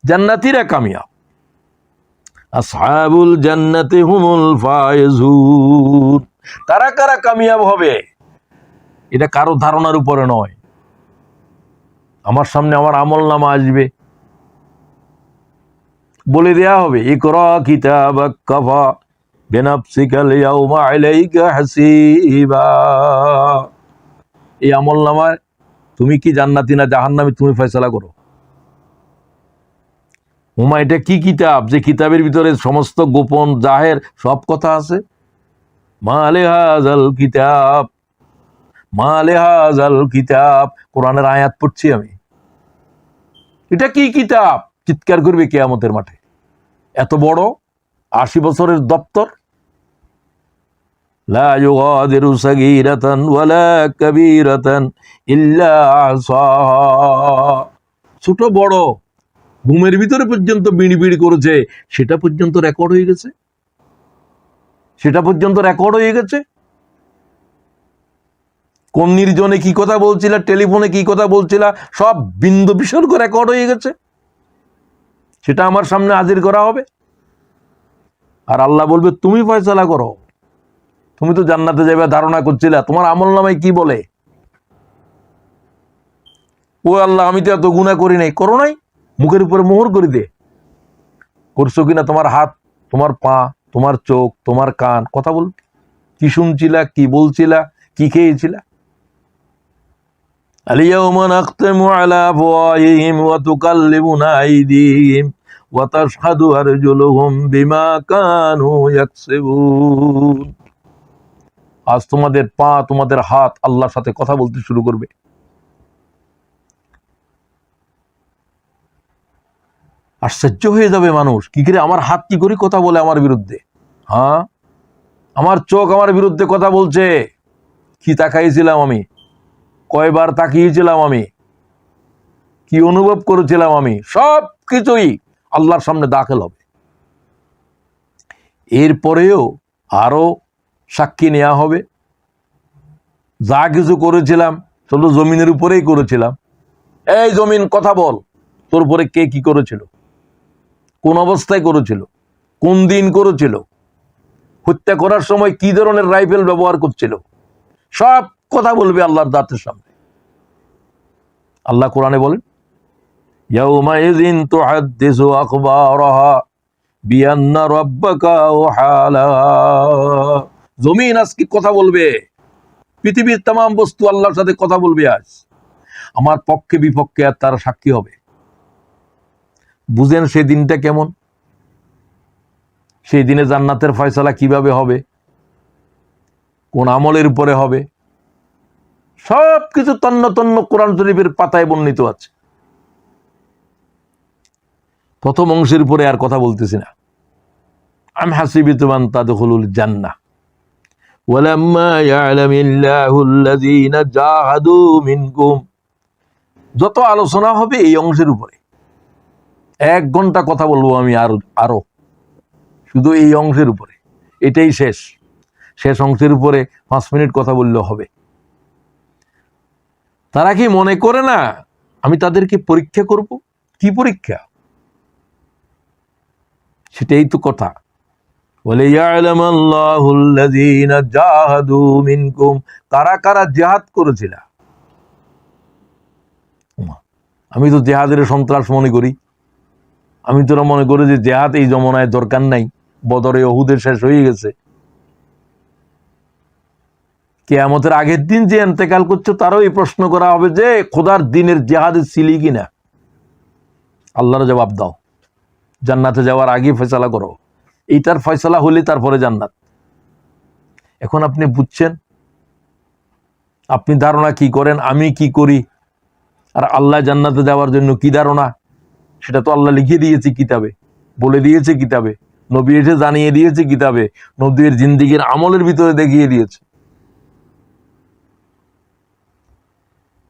জান্নাতীরা কামিয়াব। আসহাবুল জান্নাতি হুমুল ফায়েজুন। কারা কারা কামিয়াব হবে, এটা কারো ধারণার উপরে নয়। আমার সামনে আমার আমলনামা আসবে, বলে দেয়া হবে ইকরা কিতাবাক কাফা বিনাফসিকাল ইয়াউমা আলাইকা হাসিবা। এই আমলনামায় তুমি কি জান্নাতি না জাহান্নামী, তুমি ফয়সালা করো। হুমা, এটা কি কিতাব, যে কিতাবের ভিতরে সমস্ত গোপন জাহের সব কথা আছে। মা লিহাযাল কিতাব, মা লিহাযাল কিতাব, কোরআনের আয়াত পড়ছি আমি। এটা কি কিতাব? চিৎকার করবে কিয়ামতের মাঠে। এত বড় 80 বছরের দপ্তর। লা ইউগাদিরু সাগীরাতান ওয়ালা কাবীরাতান ইল্লা আহসাহা। ছোট বড় ঘুমের ভিতরে পর্যন্ত বিড়ি বিড়ি করেছে, সেটা পর্যন্ত রেকর্ড হয়ে গেছে, সেটা পর্যন্ত রেকর্ড হয়ে গেছে। কোন নির্জনে কি কথা বলছিল, টেলিফোনে কি কথা বলছিল, সব বিন্দু বিসর্গ রেকর্ড হয়ে গেছে। সেটা আমার সামনে হাজির করা হবে, আর আল্লাহ বলবে তুমি ফয়সালা করো। তুমি তো জান্নাতে যাবে ধারণা করছিলা, তোমার আমলনামায় কি বলে? ও আল্লাহ, আমি তো এত গুনাহ করি নাই। করো নাই? মুখের উপরে মোহর করে দে। করছো কিনা? তোমার হাত, তোমার পা, তোমার চোখ, তোমার কান কথা বল, কি শুনছিলা, কি বলছিলা, কি খেয়েছিলা। আলিয়াউমা নাখতিমু আলা আফওয়াহিহিম ওয়া তুকাল্লিমুনা আইদিহিম ওয়া তাশহাদু আরজুলুহুম বিমা কানু ইয়াকসিবুন। আজ তোমাদের পা, তোমাদের হাত আল্লাহর সাথে কথা বলতে শুরু করবে। আশ্চর্য হয়ে যাবে মানুষ, কি করে আমার হাত কি করে কথা বলে আমার বিরুদ্ধে, হ্যাঁ আমার চোখ আমার বিরুদ্ধে কথা বলছে, কি তাকাইছিলাম আমি, কয়বার তাকিয়েছিলাম আমি, কি অনুভব করেছিলাম আমি, সব কিছুই আল্লাহর সামনে দাখিল হবে। এরপরেও আরো সাক্ষী নেওয়া হবে। যা কিছু করেছিলাম শুধু জমিনের উপরেই করেছিলাম, এই জমিন কথা বল, তোর উপরে কে কি করেছিল, কোন অবস্থায় করেছিল, কোন দিন করেছিল, হত্যা করার সময় কি ধরনের রাইফেল ব্যবহার করছিল, সব কথা বলবে আল্লাহর জাতের সামনে। আল্লাহ কোরআনে বলেন, ইয়াউমাইযিন তুহাদ্দিসু আখবারাহা বিআন্না রাব্বাকা ওয়াহালা। জমিন আজকে কথা বলবে, পৃথিবীর तमाम বস্তু আল্লাহর সাথে কথা বলবে আজ, আমার পক্ষে বিপক্ষে আর তার সাক্ষী হবে। বুঝেন সেই দিনটা কেমন, সেই দিনে জান্নাতের ফয়সালা কিভাবে হবে, কোন আমলের উপরে হবে, সবকিছু তন্ন তন্ন কোরআন শরীফের পাতায় বর্ণিত আছে। প্রথম অংশের উপরে আর কথা বলতেছি না। আম হাসিবিতুম আন তাদখুলুল জান্নাহ ওয়ালাম্মা ইয়ালামিল্লাহুল্লাযীনা জাহাদু মিনকুম। যত আলোচনা হবে এই অংশের উপরে, 1 ঘন্টা কথা বলবো আমি আরো শুধু এই অংশের উপরে, এটাই শেষ অংশের উপরে 5 মিনিট কথা বললেও হবে। তারা কি মনে করে না আমি তাদেরকে পরীক্ষা করব? কি পরীক্ষা? সেটাই তো কথা। ওয়ালিয়ালামাল্লাহুল্লাযীনা জাহাদু মিনকুম, কারা কারা জিহাদ করেছিল। আমি তো জিহাদের সন্ত্রাস মনে করি, আমি তোরা মনে করি যে জিহাদ এই জমানায় দরকার নাই, বদরে উহুদের শেষ হয়ে গেছে। কিয়ামতের আগের দিন যে ইন্তেকাল করছে তারও এই প্রশ্ন করা হবে যে খোদার দিনের জিহাদে ছিলি কিনা। আল্লাহর জবাব দাও, জান্নাতে যাওয়ার আগে ফয়সালা করো, এইটার ফয়সালা হলে তারপরে জান্নাত। এখন আপনি বুঝছেন, আপনি ধারণা কি করেন, আমি কি করি, আর আল্লাহ জান্নাতে যাওয়ার জন্য কি ধারণা, সেটা তো আল্লাহ লিখে দিয়েছে কিতাবে, বলে দিয়েছে কিতাবে, নবী এসে জানিয়ে দিয়েছে কিতাবে, নবীর জিন্দেগীর আমলের ভিতরে দেখিয়ে দিয়েছে।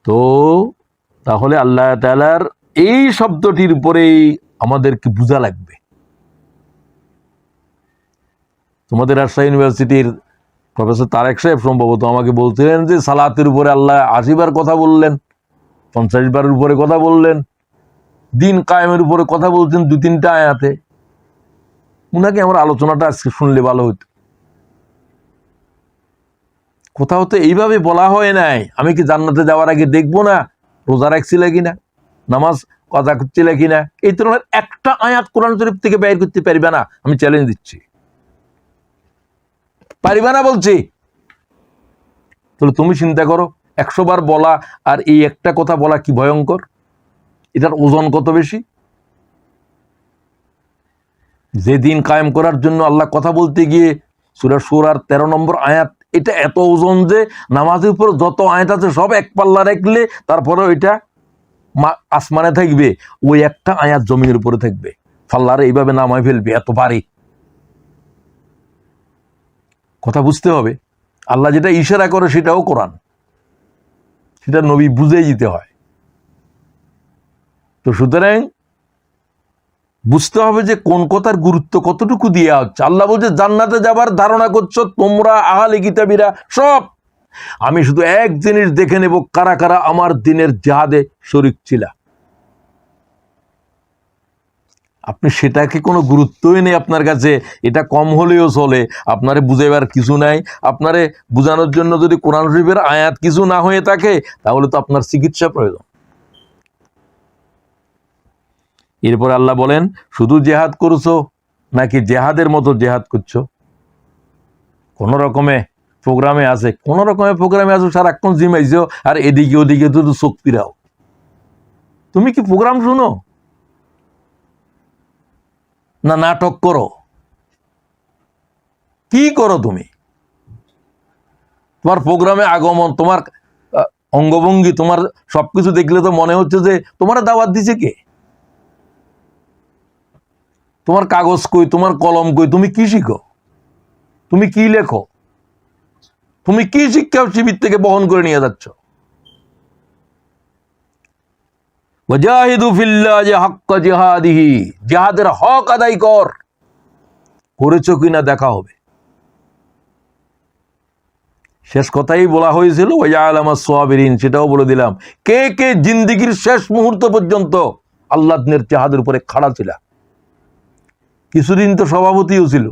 তো তাহলে আল্লাহ তাআলার এই শব্দটির উপরেই আমাদেরকে বোঝা লাগবে। তোমাদের রাজশাহী ইউনিভার্সিটির প্রফেসর তারেক সাহেব সম্ভবত আমাকে বলছিলেন যে সালাতের উপরে আল্লাহ 80 বার কথা বললেন, 50 বারের উপরে কথা বললেন, দিন কায়েমের উপরে কথা বলছেন 2-3টা আয়াতে। উনাকে আমার আলোচনাটা আজকে শুনলে ভালো হতো। কোথাও তো এইভাবে বলা হয় নাই আমি কি জান্নাতে যাওয়ার আগে দেখবো না রোজা রাখছিল কিনা, নামাজ কাজা করছিল কিনা। এই ধরনের একটা আয়াত কোরআন শরীফ থেকে বের করতে পারবে না, আমি চ্যালেঞ্জ দিচ্ছি, পারিবা না বলছি। তাহলে তুমি চিন্তা করো, 100 বার বলা আর এই একটা কথা বলা কি ভয়ঙ্কর, এটার ওজন কত বেশি। যে দিন কায়েম করার জন্য আল্লাহ কথা বলতে গিয়ে সূরা সূরার 13 নম্বর আয়াত, এটা এত ওজন যে নামাজের উপর যত আয়াত আছে সব এক পাল্লা রাখলে তারপরে ওইটা আসমানে থাকবে, ওই একটা আয়াত জমিনের উপরে থাকবে, পাল্লারে এইভাবে নামায় ফেলবে, এত ভারী কথা। বুঝতে হবে আল্লাহ যেটা ইশারা করে সেটাও কোরআন, সেটা নবী বুঝেই দিতে হয়। তো সুতরাং বুঝতে হবে যে কোন কথার গুরুত্ব কতটুকু দেওয়া হচ্ছে। আল্লাহ বলছে জান্নাতে যাবার ধারণা করছো তোমরা আহলে কিতাবীরা সব, আমি শুধু এক জিনিস দেখে নেব, কারা কারা আমার দিনের জিহাদে শরীক ছিল। আপনি সেটাকে কোনো গুরুত্বই নেই আপনার কাছে, এটা কম হলেও চলে, আপনারে বুঝাইবার কিছু নাই। আপনারে বুঝানোর জন্য যদি কোরআন শরীফের আয়াত কিছু না হয়ে থাকে তাহলে তো আপনার চিকিৎসা প্রয়োজন। এরপর আল্লাহ বলেন শুধু জেহাদ করছো নাকি জেহাদের মতো জেহাদ করছো। কোন রকমে প্রোগ্রামে আছে, কোন রকমের প্রোগ্রামে আছো, সারাক্ষণ জিমাইছো আর এদিকে ওদিকে শুধু চোখ ফিরাও। তুমি কি প্রোগ্রাম শুনো না নাটক করো, কি করো তুমি? তোমার প্রোগ্রামে আগমন, তোমার অঙ্গভঙ্গি, তোমার সবকিছু দেখলে তো মনে হচ্ছে যে তোমার দাওয়াত দিছে কে। তোমার কাগজ কই, তোমার কলম কই, তুমি কি শিখো, তুমি কি লেখো, তুমি কি শিক্ষা শিবির থেকে বহন করে নিয়ে যাচ্ছ? ওয়াজাহিদু ফিল্লাহি হাক্কা জিহাদিহি, জিহাদের হক আদায় কর। করেছো কিনা দেখা হবে। শেষ কথাই বলা হয়েছিল ওয়াজআলামাস সাবিরিন, সেটাও বলে দিলাম। কে কে জিন্দেগির শেষ মুহূর্ত পর্যন্ত আল্লাহর দ্বীনের জিহাদের উপরে খাড়া ছিল? কিছুদিন তো সভাপতিও ছিল,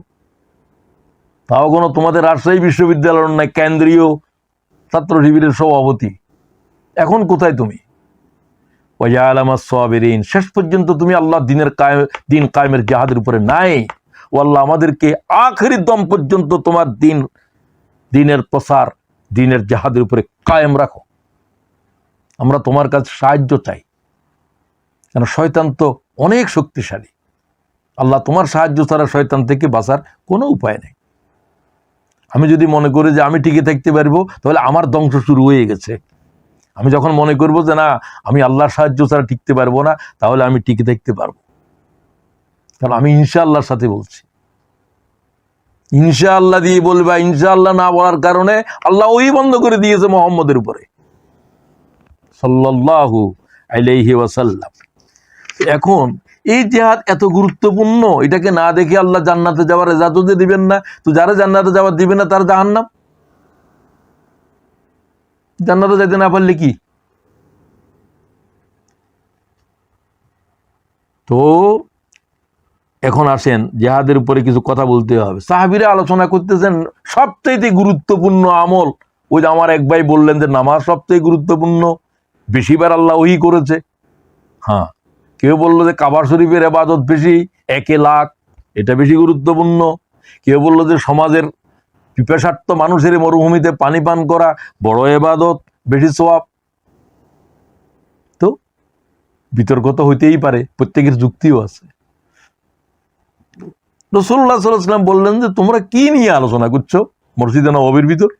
তাও কোনো তোমাদের রাজশাহী বিশ্ববিদ্যালয়ের নয়, কেন্দ্রীয় ছাত্র শিবিরের সভাপতি। এখন কোথায় তুমি? ওয়াজআলামাস সাবিরিন, শেষ পর্যন্ত তুমি আল্লাহ দিন কায়েমের জিহাদের উপরে নাই। ও আল্লাহ আমাদেরকে আখেরি দম পর্যন্ত তোমার দিনের প্রসার, দিনের জিহাদের উপরে কায়েম রাখো। আমরা তোমার কাছে সাহায্য চাই, কেন শয়তান তো অনেক শক্তিশালী। আল্লাহ তোমার সাহায্য ছাড়া শয়তান থেকে বাঁচার কোনো উপায় নেই। আমি যদি মনে করি যে আমি টিকে থাকতে পারবো, তাহলে আমার ধ্বংস শুরু হয়ে গেছে। আমি যখন মনে করবো যে না, আমি আল্লাহর সাহায্য ছাড়া টিকতে পারবো না, তাহলে আমি টিকে থাকতে পারবো। কারণ আমি ইনশাআল্লাহর সাথে বলছি। ইনশাআল্লাহ দিয়ে বলবা, ইনশাআল্লাহ না বলার কারণে আল্লাহ ওই বন্ধ করে দিয়েছে মুহাম্মদের উপরে সাল্লাল্লাহু আলাইহি ওয়াসাল্লাম। এখন এই জিহাদ এত গুরুত্বপূর্ণ, এটাকে না দেখে আল্লাহ জান্নাতে যাওয়ার ইজাজত দিবেন না। তো যারা জান্নাতে যাওয়ার দিবে না তার জাহান্নাম। জান্নাতে যাইতে না পারলে কি? তো এখন আসেন জিহাদের উপরে কিছু কথা বলতে হবে। সাহাবীরা আলোচনা করতেছেন সবচেয়ে গুরুত্বপূর্ণ আমল। ওই যে আমার এক ভাই বললেন যে নামাজ সবচেয়ে গুরুত্বপূর্ণ, বেশিবার আল্লাহ ওহী করেছে। হ্যাঁ, কেউ বললো যে কাবা শরীফের ইবাদত বেশি, 1,00,000, এটা বেশি গুরুত্বপূর্ণ। কেউ বললো যে সমাজের পিপাসার্থ মানুষের মরুভূমিতে পানি পান করা বড় ইবাদত, বেশি সওয়াব। তো বিতর্ক তো হইতেই পারে, প্রত্যেকের যুক্তিও আছে। রাসূলুল্লাহ সাল্লাল্লাহু আলাইহি ওয়াসাল্লাম বললেন যে তোমরা কি নিয়ে আলোচনা করছো মসজিদে নববীর ভিতর?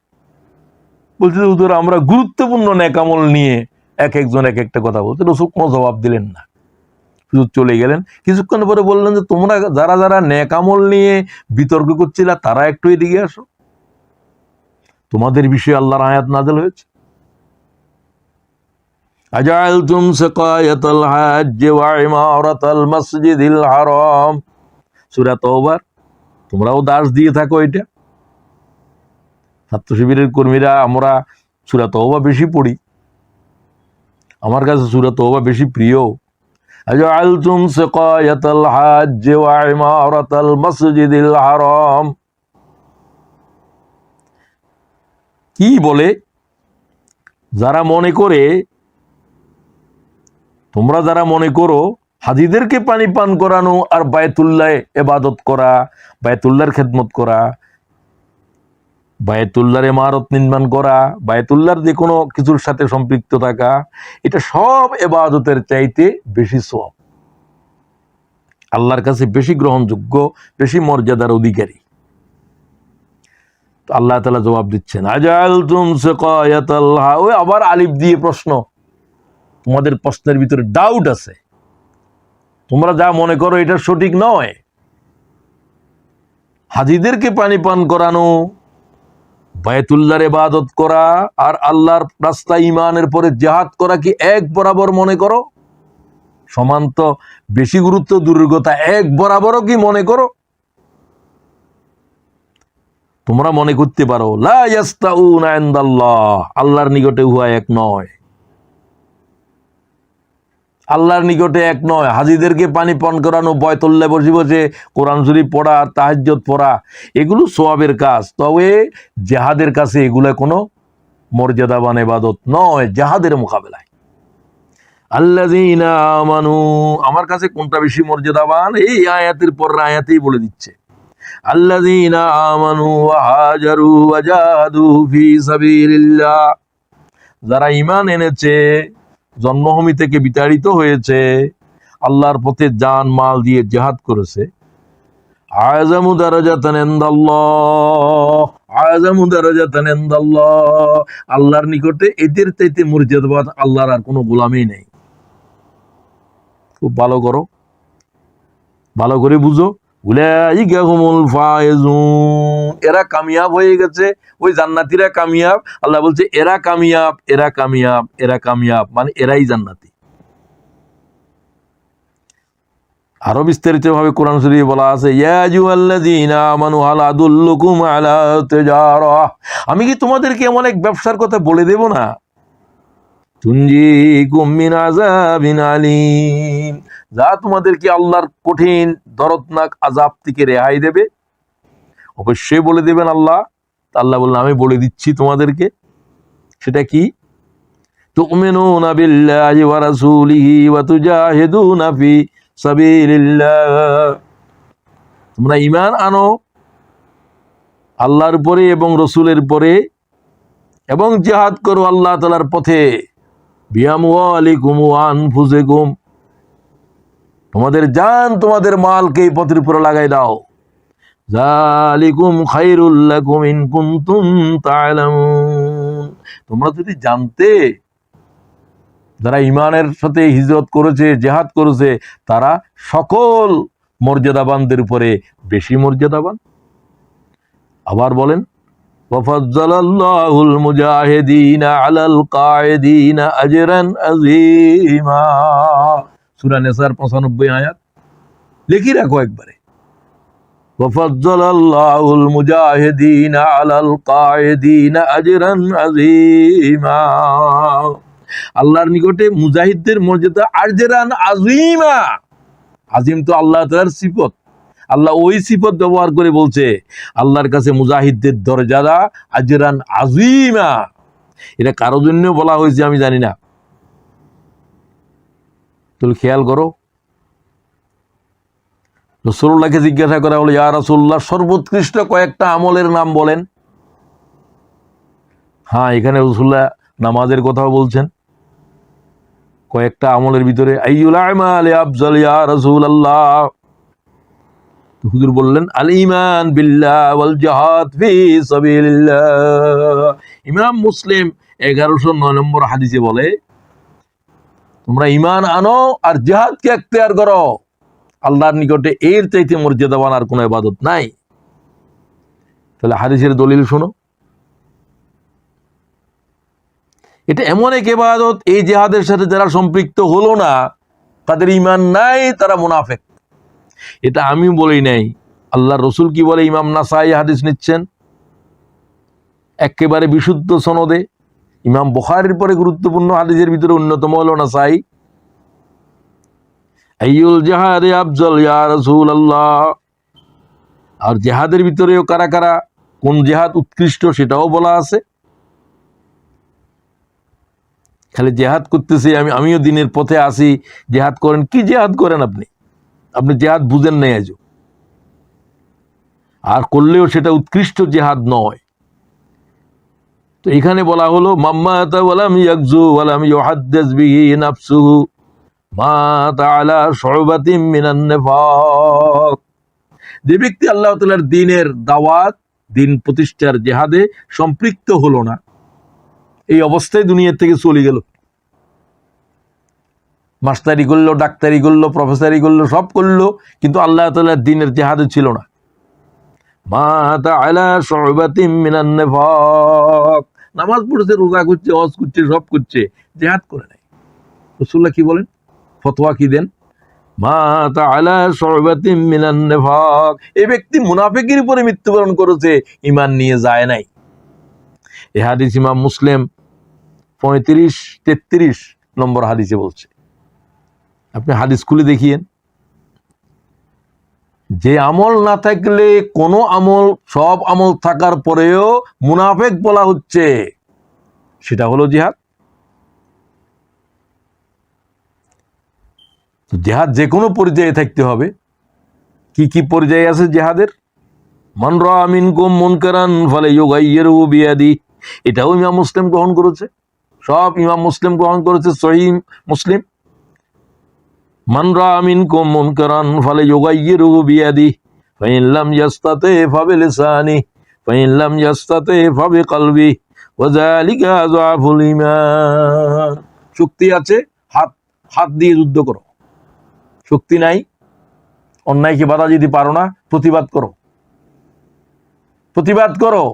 বলছে যে হুজুর আমরা গুরুত্বপূর্ণ নেক আমল নিয়ে একজন এক একটা কথা বলতে। রাসূল কোনো জবাব দিলেন না, শুধু চলে গেলেন। কিছুক্ষণ পরে বললেন যে তোমরা যারা যারা নেক আমল নিয়ে বিতর্ক করছিলা তারা একটু এদিকে আসো, তোমাদের বিষয়ে আল্লাহর আয়াত নাযিল হয়েছে। আজালতুম সিকায়াতাল হাজ্জ ওয়া ইমারাতাল মাসজিদিল হারাম, সূরা তাওবার। তোমরাও দাস দিয়ে থাকো। এটা ছাত্র শিবিরের কর্মীরা আমরা সূরা তাওবা বেশি পড়ি, আমার কাছে সূরা তাওবা বেশি প্রিয়। আজালতুম সিকায়াতাল হাজ্জ ওয়া ইমারাতাল মাসজিদিল হারাম, কি বলে? যারা মনে করে, তোমরা যারা মনে করো হাজিদেরকে পানি পান করানো আর বায়তুল্লাহ ইবাদত করা, বায়তুল্লাহর খেদমত করা, বায়তুল্লাহর ইমারত নির্মাণ করা, বায়তুল্লাহর যে কোনো কিছুর সাথে সম্পৃক্ত থাকা, এটা সব ইবাদতের চাইতে বেশি সওয়াব, আল্লাহর কাছে বেশি গ্রহণযোগ্য, বেশি মর্যাদার অধিকারী। তো আল্লাহ তাআলা জবাব দিচ্ছেন আজালতুম সিকায়াতাল হাজ্জ। ওই আবার আলিফ দিয়ে প্রশ্ন, তোমাদের প্রশ্নের ভিতরে ডাউট আছে, তোমরা যা মনে করো এটা সঠিক নয়। হাজিদেরকে পানি পান করানো, বায়তুল্লাহর ইবাদত করা আর আল্লাহর রাস্তায় ঈমানের পরে জিহাদ করা কি এক বরাবর মনে করো? সমান তো, বেশি গুরুত্ব দূরের কথা, এক বরাবরও কি মনে করো? তোমরা মনে করতে পারো লা ইয়াস্তাউনা ইনদাল্লাহ, আল্লাহর নিকটে উহা এক নয়, আল্লাহর নিকটে এক নয়। হাজিদেরকে পানি পান করানো, বায়তুল্লাহ বসে বসে কোরআন শরীফ পড়া, তাহাজ্জুদ পড়া, এগুলো সওয়াবের কাজ। তবে জিহাদের কাছে এগুলো কোনো মর্যাদাবান ইবাদত নয় জিহাদের মোকাবেলায়। আল্লাযীনা আমানু, আমার কাছে কোনটা বেশি মর্যাদাবান এই আয়াতের পর আয়াতেই বলে দিচ্ছে। আল্লাযীনা আমানু ওয়া হাজারু ওয়া জাহাদু ফি সাবিলিল্লাহ, যারা ঈমান এনেছে, জন্মভূমি থেকে বিতাড়িত হয়েছে, আল্লাহর পথে জান মাল দিয়ে জিহাদ করেছে। আযামু দারাজাতান ইনদাল্লাহ, আযামু দারাজাতান ইনদাল্লাহ, আল্লাহর নিকটে এদের চাইতে মর্যাদাবান আল্লাহর আর কোনো গোলামই নেই। খুব ভালো করো, ভালো করে বুঝো, উলাইকা হুমুল ফায়েজুন, এরা কামিয়াব হয়ে গেছে, ওই জান্নাতীরা কামিয়াব। আল্লাহ বলছে এরা কামিয়াব, এরা কামিয়াব, এরা কামিয়াব, মানে এরাই জান্নাতি। আরো বিস্তারিত ভাবে কোরআন শরীফে বলা আছে, ইয়া আইয়ুহাল্লাযীনা আমানু হাল আদুল্লুকুম আলা তিজারাহ, আমি কি তোমাদেরকে এমন এক ব্যবসার কথা বলে দেব না, তুনজিকুম মিন আযাবিন আলীম, যা তোমাদেরকে আল্লাহর কঠিন দরদনাক আযাব থেকে রেহাই দেবে। অবশ্যই বলে দেবেন আল্লাহ। আল্লাহ বললেন আমি বলে দিচ্ছি তোমাদেরকে। সেটা কি? তুমিনুনা বিল্লাহি ওয়া রাসূলিহি ওয়া তুজাহিদুনা ফি সাবিলিল্লাহ, তোমরা ঈমান আনো আল্লাহর উপরে এবং রাসূলের উপরে, এবং জিহাদ করো আল্লাহ তাআলার পথে, বিআমওয়ালিকুম ওয়া আনফুসিকুম, তোমাদের জান তোমাদের মালকে এই পথের উপরে লাগাই দাও। যালিকুম খায়রুল লাকুম ইন কুনতুম তা'লামুন, তোমরা যদি জানতে, যারা ঈমানের সাথে হিজরত করেছে, জিহাদ করেছে, তারা সকল মর্যাদাবানদের উপরে বেশি মর্যাদাবান। আবার বলেন, ওয়াফাজ্জালাল্লাহুল মুজাহিদিনা আলাল কাঈদিনা আজরান আযীমা, সূরা নিসার 95 আয়াত। লিখে রাখো একবারে, ওয়াফাজ্জালাল্লাহুল মুজাহিদিনা আলাল কাঈদিনা আজরান আযীমা, আল্লাহর নিকটে মুজাহিদদের মর্যাদা আজরান আযীমা। আজিম তো আল্লাহ তাআলার সিফত, আল্লাহ ওই সিফত ব্যবহার করে বলছে আল্লাহর কাছে মুজাহিদদের দরজা আজরান আযীমা। এটা কারোর জন্য বলা হয়েছে আমি জানি না, তুমি খেয়াল করো। রাসূলুল্লাহকে জিজ্ঞাসা করা হলো, ইয়া রাসূলুল্লাহ, সর্বোৎকৃষ্ট কয়েকটা আমলের নাম বলেন। হ্যাঁ, এখানে রাসূলুল্লাহ নামাজের কথাও বলছেন। কয়েকটা আমলের ভিতরে আইয়ুল আমালি আফজাল ইয়া রাসূলুল্লাহ, হুজুর বললেন আল ঈমান বিল্লাহ ওয়াল জিহাদ ফি সাবিলিল্লাহ। ইমাম মুসলিম 1109 নম্বর হাদিসে বলে, তোমরা ঈমান আনো আর জিহাদকে ইখতিয়ার করো, আল্লাহর নিকটে এর চাইতে মর্যাদাবান আর কোনো ইবাদত নাই। তাহলে হাদিসের দলিল শোনো। এটা এমন এক ইবাদত, এই জিহাদের সাথে যারা সম্পৃক্ত হলো না, তাদের ঈমান নাই, তারা মুনাফিক। এটা আমি বলি নাই, আল্লাহর রাসূল কি বলে, ইমাম নাসাই হাদিস নিচ্ছেন একেবারে বিশুদ্ধ সনদে। ইমাম বুখারীর পরে গুরুত্বপূর্ণ হাদিসের ভিতরে অন্যতম হলো নাসাই। আইয়ুল জিহাদি আফজাল ইয়া রাসূলুল্লাহ, আর জিহাদের ভিতরেও কারা কারা, কোন জিহাদ উৎকৃষ্ট সেটাও বলা আছে। খালি জিহাদ করতেছি আমিও দিনের পথে আসি, জিহাদ করেন, কি জিহাদ করেন আপনি? আপনি জিহাদ বুঝেন নাই আজও, আর করলেও সেটা উৎকৃষ্ট জিহাদ নয়। তো এখানে বলা হলো, মাম্মাতা ওয়ালাম ইয়াগজু ওয়ালাম ইউহাদ্দিস বিহি নাফসুহু মাতা আলা শুবাতিন মিনান নিফাক, যে ব্যক্তি আল্লাহ তাআলার দ্বীনের দাওয়াত, দ্বীন প্রতিষ্ঠার জিহাদে সম্পৃক্ত হলো না, এই অবস্থায় দুনিয়া থেকে চলে গেল। মাস্টারি করলো, ডাক্তারি করলো, প্রফেসরি করলো, সব করলো, কিন্তু আল্লাহ তাআলার দ্বীনের জিহাদে ছিল না। মাতা আলা শুবাতিন মিনান নিফাক, নামাজ পড়ছে, রোজা করছে, হজ করছে, সব করছে, জিহাদ করে নাই। রাসূলুল্লাহ কি বলেন, ফতোয়া কি দেন, মাতা আলা শুবাতিন মিনান নিফাক, এই ব্যক্তি মুনাফিকের উপরে মৃত্যুবরণ করেছে, ঈমান নিয়ে যায় নাই। এই হাদিস ইমাম মুসলিম 35-33 নম্বর হাদিসে বলছে। আপনি হাদিস খুলে দেখিয়েন, যে আমল না থাকলে কোনো আমল, সব আমল থাকার পরেও মুনাফিক বলা হচ্ছে, সেটা হলো জিহাদ। জিহাদ যে কোনো পর্যায়ে থাকতে হবে। কি কি পর্যায়ে আছে জিহাদের? মান রাআ মিনকুম মুনকারান ফালাইয়ুগাইয়িরহু বিয়াদিহি, এটাও ইমাম মুসলিম গ্রহণ করেছে, সব ইমাম মুসলিম গ্রহণ করেছে, সহিহ মুসলিম। মান রাআ মিনকুম মুনকারান ফালাইয়ুগাইয়িরহু বিয়াদিহি ফাইন লাম ইয়াস্তাতি ফাবিলিসানিহি ফাইন লাম ইয়াস্তাতি ফাবিকলবিহি ওয়া যালিকা আযআফুল ঈমান। শক্তি আছে, হাত দিয়ে যুদ্ধ করো। শক্তি নাই, অন্যায়কে বাধা দিতে পারো না, প্রতিবাদ করো, প্রতিবাদ করো।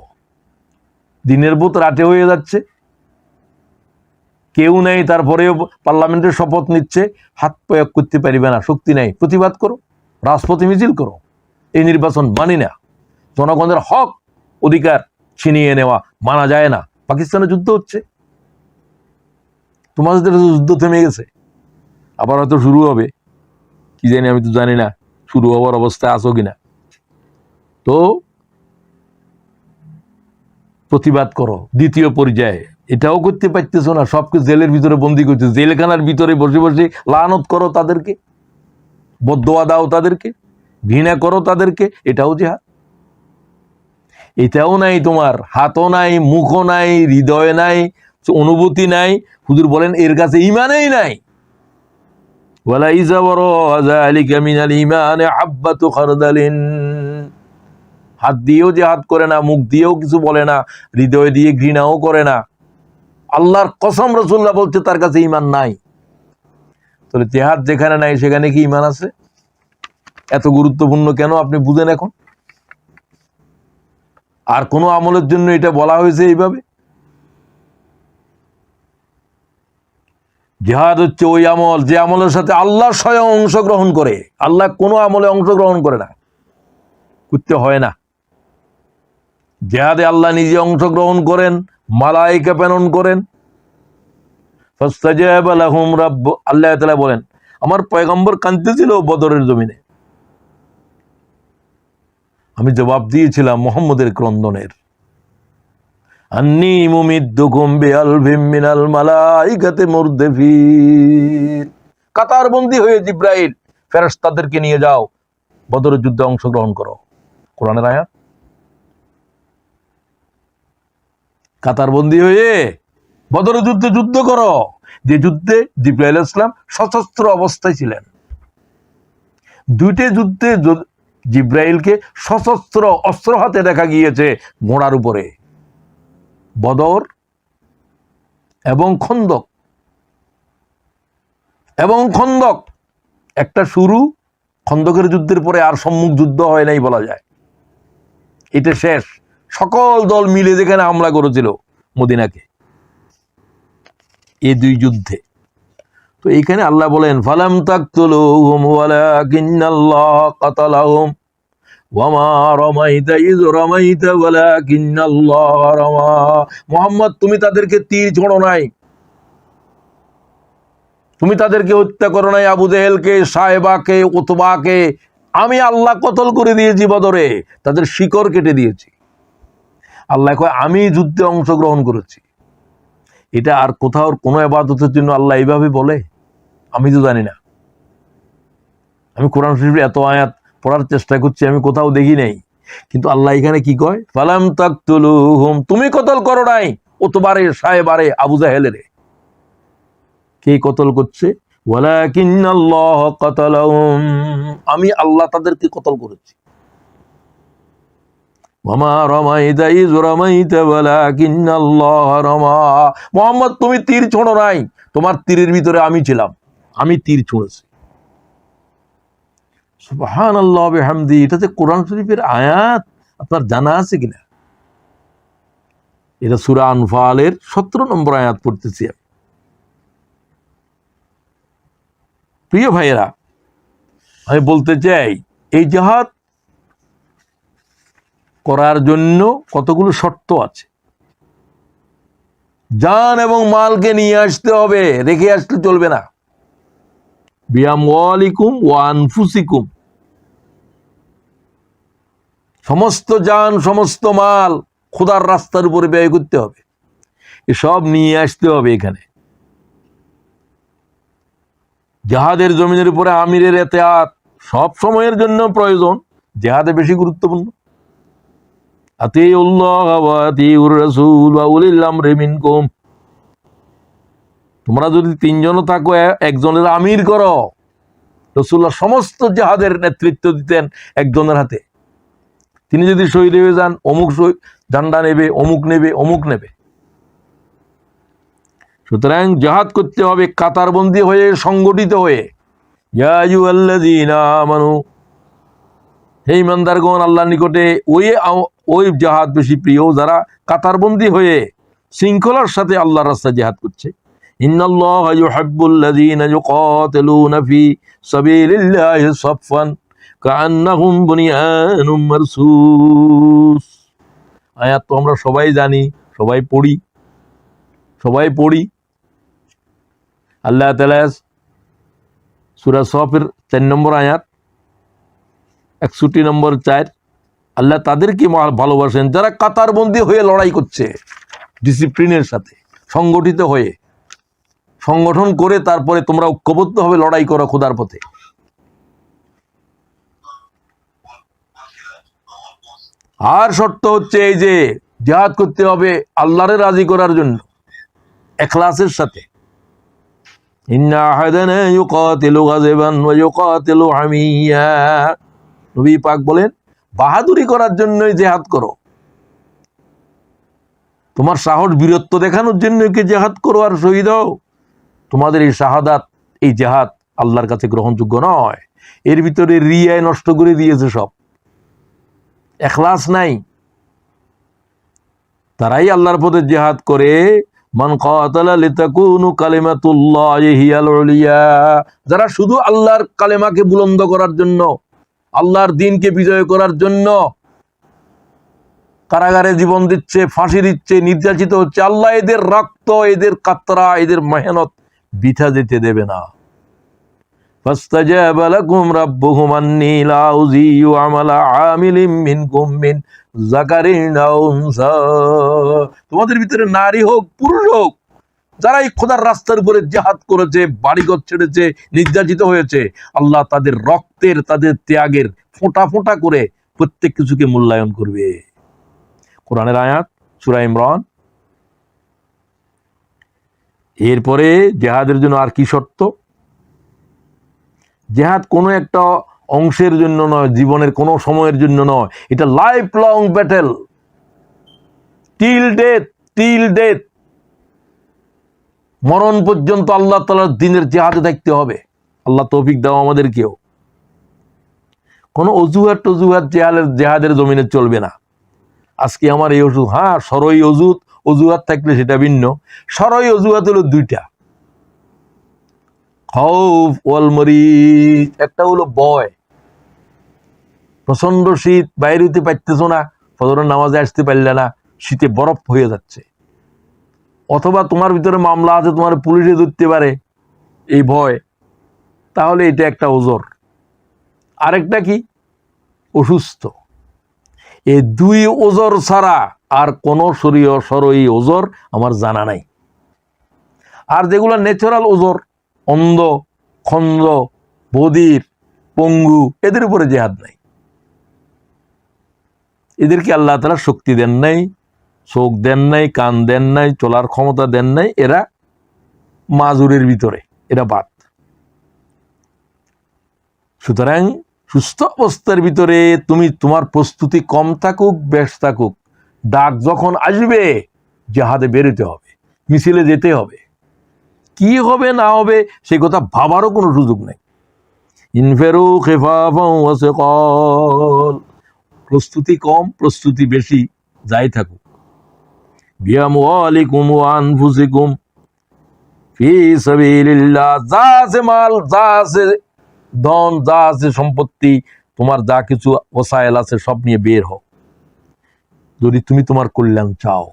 দিনের ভূত রাতে হয়ে যাচ্ছে, কেউ নেই, তারপরেও পার্লামেন্টের শপথ নিচ্ছে, হাত প্রয়োগ করতে পারিবে না, শক্তি নেই, প্রতিবাদ করো, রাজপথে মিছিল করো। এই নির্বাচন মানি না, জনগণের হক অধিকার ছিনিয়ে নেওয়া মানা যায় না। পাকিস্তানে যুদ্ধ হচ্ছে, তোমাদের যুদ্ধ থেমে গেছে, আবার হয়তো শুরু হবে, কি জানি, আমি তো জানি না শুরু হওয়ার অবস্থায় আছো কিনা। তো প্রতিবাদ করো। দ্বিতীয় পর্যায়ে এটাও করতে পারতেছো না, সবকে জেলের ভিতরে বন্দি করতে, জেলখানার ভিতরে বসে বসে লানত করো তাদেরকে, বদদোয়া দাও তাদেরকে, ঘৃণা করো তাদেরকে, এটাও জিহাদ। এটাও নাই, তোমার হাতও নাই, মুখও নাই, হৃদয় নাই, অনুভূতি নাই। হুজুর বলেন এর কাছে ইমানেই নাই। ওয়ালা ইজাবর যালিকা মিনাল ঈমানি হাব্বাতু খারদালিন। হাত দিয়েও জিহাদ করে না, মুখ দিয়েও কিছু বলে না, হৃদয় দিয়ে ঘৃণাও করে না, আল্লাহর কসম রাসূলুল্লাহ বলছে তার কাছে ঈমান নাই। তাহলে জিহাদ যেখানে নাই সেখানে কি ঈমান আছে? এত গুরুত্বপূর্ণ কেন আপনি বুঝেন এখন? আর কোন আমলের জন্য এটা বলা হয়েছে এইভাবে? জিহাদ হচ্ছে ওই আমল যে আমলের সাথে আল্লাহ স্বয়ং অংশগ্রহণ করে। আল্লাহ কোনো আমলে অংশগ্রহণ করে না, করতে হয় না। জিহাদে আল্লাহ নিজে অংশগ্রহণ করেন, মালায়েকা প্রেরণ করেন। ফাস্তাজাবা লাহুম রাব্বু, আল্লাহ তাআলা বলেন আমার পয়গম্বর কাঁদতেছিল বদরের জমিনে, আমি জবাব দিয়েছিলাম মুহাম্মদের ক্রন্দনের। আন্নী মুমিদ্দুকুম বিআলফিম মিনাল মালাইকাতি মুরদিফিন। কাতারবন্দি হয়ে জিব্রাইল, ফেরেশতাদেরকে নিয়ে যাও, বদরের যুদ্ধে অংশগ্রহণ করো। কোরআনের আয়াত। কাতারবন্দি হয়ে বদরের যুদ্ধে যুদ্ধ করো, যে যুদ্ধে জিব্রাইল আলাইহিস সালাম সশস্ত্র অবস্থায় ছিলেন। দুইটি যুদ্ধে জিব্রাইলকে সশস্ত্র অস্ত্র হাতে দেখা গিয়েছে ঘোড়ার উপরে, বদর এবং খন্দক। এবং খন্দক একটা শুরু, খন্দকের যুদ্ধের পরে আর সম্মুখ যুদ্ধ হয় নাই বলা যায়, এটা শেষ। সকল দল মিলে যেখানে হামলা করেছিল মদিনাকে, এই দুই যুদ্ধে। তো এইখানে আল্লাহ বলেন ফালাম তাকতুলুহুম ওয়ালাকিন্নাল্লাহ কাতালাহুম ওয়ামা রামাইতা ইয রামাইতা ওয়ালাকিন্নাল্লাহ রামা। মুহাম্মদ তুমি তাদেরকে তীর ছোড়ো নাই, তুমি তাদেরকে হত্যা করো নাই, আবু জেহেলকে, সাহেবাকে, উতবাকে আমি আল্লাহ কতল করে দিয়েছি বদরে, তাদের শিকড় কেটে দিয়েছি। আল্লাহ কয় আমি যুদ্ধে অংশগ্রহণ করেছি। এটা আর কোথাও কোনো ইবাদতের জন্য আল্লাহ এইভাবে বলে? আমি তো জানি না, আমি কোরআন শরীফের এত আয়াত পড়ার চেষ্টা করছি, আমি কোথাও দেখি নাই। কিন্তু আল্লাহ এখানে কি কয়, ফালাম তাকতুলুহুম, তুমি কতল করো নাই উতবারে, সাহেবারে, আবু জাহেলেরে। কে কতল করছে? ওয়ালাকিন্নাল্লাহ কাতালাহুম, আমি আল্লাহ তাদেরকে কতল করেছি। ওয়ামা রামাইতা ইয রামাইতা ওয়ালাকিন্নাল্লাহ রামা। মুহাম্মদ তুমি তীর ছোড়ো নাই, তোমার তীরের ভিতরে আমি ছিলাম, আমি তীর ছুঁড়েছি। সুবহানাল্লাহ ওয়া বিহামদি। এটা যে কোরআন শরীফের আয়াত, আপনার জানা আছে কিনা? এটা সূরা আনফালের 17 নম্বর আয়াত পড়তেছি। প্রিয় ভাইয়েরা, আমি বলতে চাই এই জিহাদ করার জন্য কতগুলো শর্ত আছে। জান এবং মালকে নিয়ে আসতে হবে, রেখে আসতে চলবে না। বিআমওয়ালিকুম ওয়া আনফুসিকুম, সমস্ত জান সমস্ত মাল খোদার রাস্তার উপরে ব্যয় করতে হবে, এসব নিয়ে আসতে হবে এখানে। জিহাদের জমিনের উপরে আমিরের ইতিআত সব সময়ের জন্য প্রয়োজন, জিহাদে বেশি গুরুত্বপূর্ণ। আতিউল্লাহ ওয়া আতিউর রাসূল ওয়া উলিল আমরি মিনকুম, তোমরা যদি তিনজন থাকো একজনের আমির করো। রাসূলুল্লাহ সমস্ত জিহাদের নেতৃত্ব দিতেন একজনের হাতে। তিনি যদি শহীদ হয়ে যান, অমুক ঝান্ডা নেবে, অমুক নেবে, অমুক নেবে। সুতরাং জিহাদ করতে হবে কাতারবন্দি হয়ে, সংগঠিত হয়ে। ইয়া আইয়ুহাল্লাযীনা আমানু হে ইমানদারগণ, আল্লাহর নিকটে ওই জিহাদ বেশি প্রিয় যারা কাতারবন্দি হয়ে শৃঙ্খলার সাথে আল্লাহর রাস্তায় জিহাদ করছে। ইন্নাল্লাহা ইউহিব্বুল্লাযীনা ইউকাতিলুনা ফি সাবিলিল্লাহি সাফফান কাআন্নাহুম বুনিয়ানুম মারসুস। আয়াত তো আমরা সবাই জানি, সবাই পড়ি। আল্লাহ তাআলা সূরা সফের 4 নম্বর আয়াত 61 নম্বর 4, আল্লাহ তাদেরকে ভালোবাসেন যারা কাতারবন্দি হয়ে লড়াই করছে, ডিসিপ্লিনের সাথে সংগঠিত হয়ে, সংগঠন করে তারপরে তোমরা ঐক্যবদ্ধ হবে লড়াই করো খোদার পথে। আর শর্ত হচ্ছে এই যে জিহাদ করতে হবে আল্লাহরে রাজি করার জন্য, ইখলাসের সাথে। ইন্না আহাদানা ইউকাতিলু গাযিবান ওয়া ইউকাতিলু হামিয়া। নবী পাক বলেন, বাহাদুরি করার জন্যই জিহাদ করো, তোমার সাহস বীরত্ব দেখানোর জন্য কি জিহাদ করো আর শহীদ হও। তোমাদের এই শাহাদাত, এই জিহাদ আল্লাহর কাছে গ্রহণযোগ্য নয়। এর ভিতরে রিয়ায় নষ্ট করে দিয়েছে সব, ইখলাস নাই। তারাই আল্লাহর পথে জিহাদ করে। মান কাতালা লিতাকুনু কালিমাতুল্লাহি হিয়াল উলিয়া, যারা শুধু আল্লাহর কালেমাকে বুলন্দ করার জন্য, আল্লাহর দ্বীনকে বিজয় করার জন্য কারাগারে জীবন দিচ্ছে, ফাঁসি দিচ্ছে, নির্যাতিত হচ্ছে, আল্লাহ এদের রক্ত, এদের কাতরা, এদের মেহনত বৃথা যেতে দেবে না। ফাস্তাজাবা লাকুম রাব্বুকুম আন্নী লা উযীউ আমালা আমিলিন মিনকুম মিন যাকারিন আও উনসা। তোমাদের ভিতরে নারী হোক পুরুষ হোক, যারা এই খোদার রাস্তার উপরে জিহাদ করেছে, বাড়িঘর ছেড়েছে, নির্যাতিত হয়েছে, আল্লাহ তাদের রক্তের, তাদের ত্যাগের ফোঁটা ফোঁটা করে প্রত্যেক কিছুকে মূল্যায়ন করবে। কোরআনের আয়াত, সূরা ইমরান। এরপরে জিহাদের জন্য আর কি শর্ত? জিহাদ কোনো একটা অংশের জন্য নয়, জীবনের কোনো সময়ের জন্য নয়, এটা life long battle, till death, মরণ পর্যন্ত আল্লাহ তাআলার দ্বীনের জিহাদে থাকতে হবে। আল্লাহ তৌফিক দাও আমাদেরকেও। কোনো অজুহাত জিহাদের জমিনে চলবে না। আজকে আমার এই অজুহাত, হ্যাঁ সরই অজুহাত থাকলে সেটা ভিন্ন। সরই অজুহাত হলো দুইটা, খাউফ ওয়াল মরিজ। একটা হলো ভয়, প্রচন্ড শীত, বাইরে হইতে পারতেছো না, ফজরের নামাজে আসতে পারলে না, শীতে বরফ হয়ে যাচ্ছে। অথবা তোমার ভিতরে মামলা আছে, তোমার পুলিশে ধরতে পারে, এই ভয়, তাহলে এটা একটা ওজর। আরেকটা কি? অসুস্থ। এই দুই ওজর ছাড়া আর কোনো সরই ওজর আমার জানা নাই। আর যেগুলো ন্যাচারাল ওজর, অন্ধ, খন্দ, বধির, পঙ্গু, এদের উপরে জিহাদ নাই। এদেরকে আল্লাহ তাআলা শক্তি দেন নাই, চোখ দেন নাই, কান দেন নাই, চলার ক্ষমতা দেন নাই, এরা মাজুরের ভিতরে, এরা বাদ। সুতরাং সুস্থ অবস্থার ভিতরে তোমার প্রস্তুতি কম থাকুক বেশ থাকুক, ডাক যখন আসবে জিহাদে বেরোতে হবে, মিছিলে যেতে হবে। কি হবে না হবে সেই কথা ভাবারও কোনো সুযোগ নেই। ইনফিরু খিফাফান ওয়া সিকাল, প্রস্তুতি কম প্রস্তুতি বেশি, যাই থাকুক। বিআমওয়ালিকুম ওয়া আনফুসিকুম ফি সাবিলিল্লাহ, যা আছে মাল, যা আছে ধন, যা আছে সম্পত্তি, তোমার যা কিছু ওসাইল আছে সব নিয়ে বের হও, যদি তুমি তোমার কল্যাণ চাও।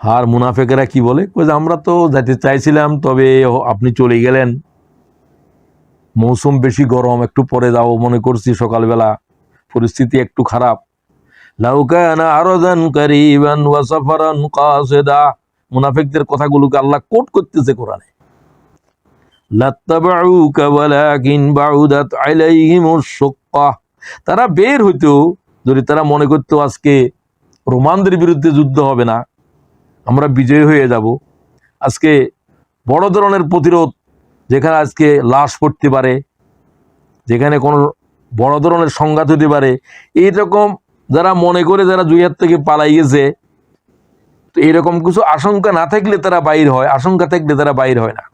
আর মুনাফেকেরা কি বলে? আমরা তো যেতে চাইছিলাম, তবে আপনি চলে গেলেন, মৌসুম বেশি গরম, একটু পরে যাও মনে করছি, সকালবেলা পরিস্থিতি একটু খারাপ। লাউ কানা আরদান কারিবান ওয়া সাফারান কাসিদা, মুনাফিকদের কথাগুলোকে আল্লাহ কোট করতেছে কোরআনে। লাত্তাবাউকা ওয়ালাকিন বাউদাত আলাইহিমুশ শুক্কা, তারা বের হইতো যদি তারা মনে করতো আজকে রোমানদের বিরুদ্ধে যুদ্ধ হবে না, আমরা বিজয়ী হয়ে যাব, আজকে বড় ধরনের প্রতিরোধ, যেখানে আজকে লাশ পড়তে পারে, যেখানে কোনো বড় ধরনের সংঘাত হতে পারে, এইরকম যারা মনে করে, যারা জুইহাত থেকে পালাই গেছে, তো এরকম কিছু আশঙ্কা না থাকলে তারা বাইর হয়, আশঙ্কা থাকলে তারা বাইর হয় না।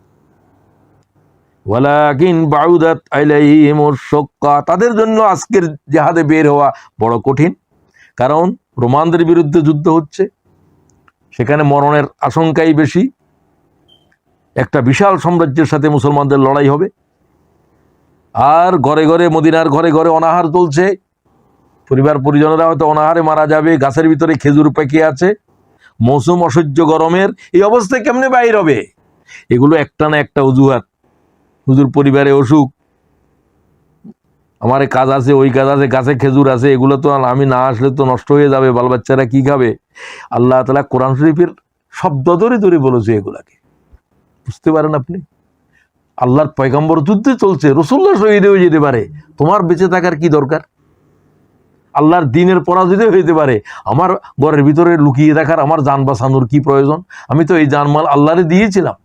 ওয়ালাকিন বাউদাত আলাইহিমুশ শাক্কা, তাদের জন্য আজকের জিহাদে বের হওয়া বড় কঠিন, কারণ রোমানদের বিরুদ্ধে যুদ্ধ হচ্ছে, সেখানে মরণের আশঙ্কাই বেশি। একটা বিশাল সাম্রাজ্যের সাথে মুসলমানদের লড়াই হবে, আর ঘরে ঘরে, মদিনার ঘরে ঘরে অনাহার চলছে, পরিবার পরিজনেরা হয়তো অনাহারে মারা যাবে, গাছের ভিতরে খেজুর পেকে আছে, মৌসুম অসহ্য গরমের, এই অবস্থায় কেমনে বাইর হবে? এগুলো একটা না একটা অজুহাত। হুজুর পরিবারে অসুখ, আমার কাজ আছে, ওই কাজ আছে, গাছে খেজুর আছে, এগুলো তো আমি না আসলে তো নষ্ট হয়ে যাবে, বাল বাচ্চারা কি খাবে? আল্লাহ তাআলা কোরআন শরীফের শব্দ ধরে ধরে বলেছে এগুলাকে, বুঝতে পারেন আপনি? আল্লাহর পয়গম্বর যুদ্ধে চলছে, রাসূলুল্লাহ শহীদ হয়ে যেতে পারে, তোমার বেঁচে থাকার কি দরকার? আল্লাহর দ্বীনের পরাজিত হইতে পারে, আমার ঘরের ভিতরে লুকিয়ে থাকার, আমার জান বাঁচানোর কি প্রয়োজন? আমি তো এই জানমাল আল্লাহরে দিয়েছিলাম।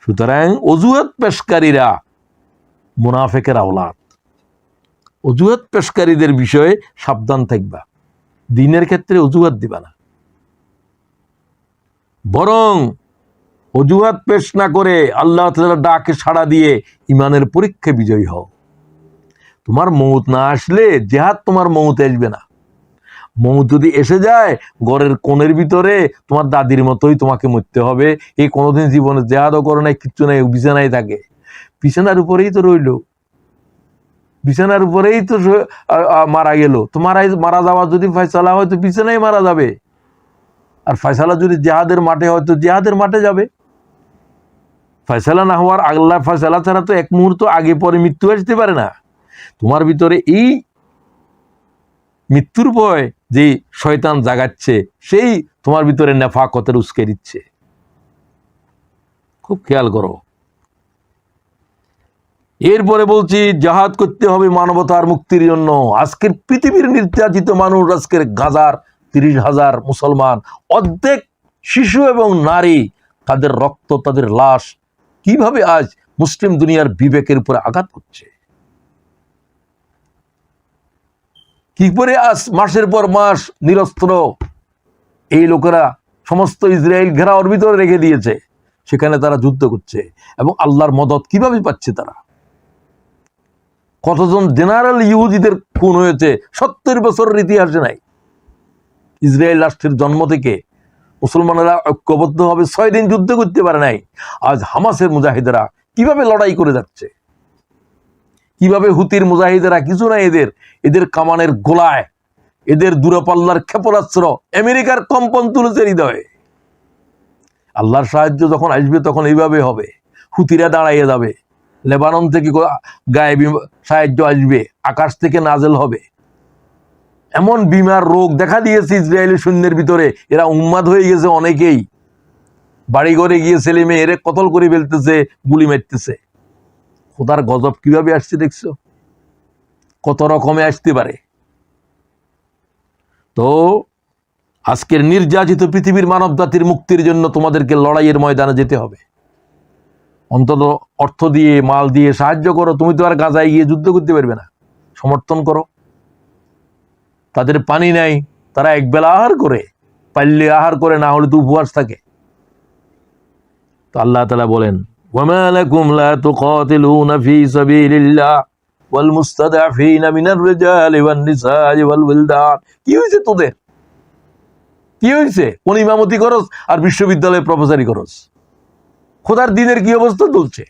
সুতরাং অজুহাত পেশকারীরা মুনাফিকের আওলাদ। অজুহাত পেশকারীদের বিষয়ে সাবধান থাকবা, দ্বীনের ক্ষেত্রে অজুহাত দিবা না, বরং অজুহাত পেশ না করে আল্লাহ তাআলার ডাকে সাড়া দিয়ে ইমানের পরীক্ষায় বিজয়ী হও। তোমার মৌত না আসলে জিহাদ তোমার মৌত আসবে না। মৌত যদি এসে যায়, ঘরের কোণের ভিতরে তোমার দাদির মতোই তোমাকে মরতে হবে। এই কোনোদিন জীবনে জিহাদও করে নাই, কিচ্ছু নাই, বিছানায় থাকে, বিছানার উপরেই তো রইল, বিছানার উপরেই তো মারা গেল। তো মারা যাওয়া যদি ফয়সালা হয় তো বিছানায় মারা যাবে, আর ফয়সালা যদি জিহাদের মাঠে হয় তো জিহাদের মাঠে যাবে। ফয়সালা না হওয়ার, আল্লাহ ফয়সালা ছাড়া তো এক মুহূর্ত আগে পরে মৃত্যু আসতে পারে না। তোমার ভিতরে এই মৃত্যুর ভয় যে শয়তান জাগাচ্ছে, সেই তোমার ভিতরে নেফাকতের উস্কে দিচ্ছে। খুব খেয়াল করো। এরপরে বলছি, জিহাদ করতে হবে মানবতার মুক্তির জন্য। আজকের পৃথিবীর নির্যাতিত মানুষ, আজকের গাজার 30,000 মুসলমান, অর্ধেক শিশু এবং নারী, তাদের রক্ত, তাদের লাশ কিভাবে আজ মুসলিম দুনিয়ার বিবেকের উপরে আঘাত করছে। কি করে আজ মাসের পর মাস নিরস্ত্র এই লোকেরা সমস্ত ইসরায়েল ঘেরাওর ভিতরে রেখে দিয়েছে, সেখানে তারা যুদ্ধ করছে, এবং আল্লাহর মদদ কিভাবে পাচ্ছে তারা। কতজন জেনারেল ইহুদিদের খুন হয়েছে 70 বছরের ইতিহাসে নাই। ইসরায়েল রাষ্ট্রের জন্ম থেকে মুসলমানেরা ঐক্যবদ্ধভাবে 6 দিন যুদ্ধ করতে পারে নাই। আজ হামাসের মুজাহিদেরা কিভাবে লড়াই করে যাচ্ছে, কিভাবে হুতির মুজাহিদেরা, কিছু না এদের কামানের গোলায়, এদের দূরপাল্লার ক্ষেপণাস্ত্র আমেরিকার কম্পন তুলেছে হৃদয়ে। আল্লাহর সাহায্য যখন আসবে তখন এইভাবে হবে, হুতিরা দাঁড়াইয়ে যাবে, লেবানন থেকে গায়েবী সাহায্য আসবে, আকাশ থেকে নাজেল হবে। এমন বিমার রোগ দেখা দিয়েছে ইসরায়েলি সৈন্যের ভিতরে, এরা উন্মাদ হয়ে গেছে, অনেকেই বাড়ি ঘরে গিয়ে ছেলে মেয়ে এরে কতল করে ফেলতেছে, গুলি মারতেছে। খোদার গজব কিভাবে আসছে দেখছো, কত রকমে আসতে পারে। তো আজকের নির্যাতিত পৃথিবীর মানব জাতির মুক্তির জন্য তোমাদেরকে লড়াইয়ের ময়দানে যেতে হবে। অন্তত অর্থ দিয়ে, মাল দিয়ে সাহায্য করো। তুমি তো আর গাজায় গিয়ে যুদ্ধ করতে পারবে না, সমর্থন করো। তাদের পানি নাই, তারা একবেলা আহার করে, পারলে আহার করে, না হলে তো উপবাস থাকে। তো আল্লাহ তাআলা বলেন, ওয়ামা লাকুম লা তুকাতিলুনা ফি সাবিলিল্লাহ ওয়াল মুস্তাদআফিনা মিনার রিজালি ওয়ান নিসাই ওয়াল ওয়িলদান। কি হয়েছে তোদের? কি হয়েছে? কোন ইমামতি করস আর বিশ্ববিদ্যালয়ে প্রফেসরি করস? খোদার দ্বীনের কি অবস্থা চলছে?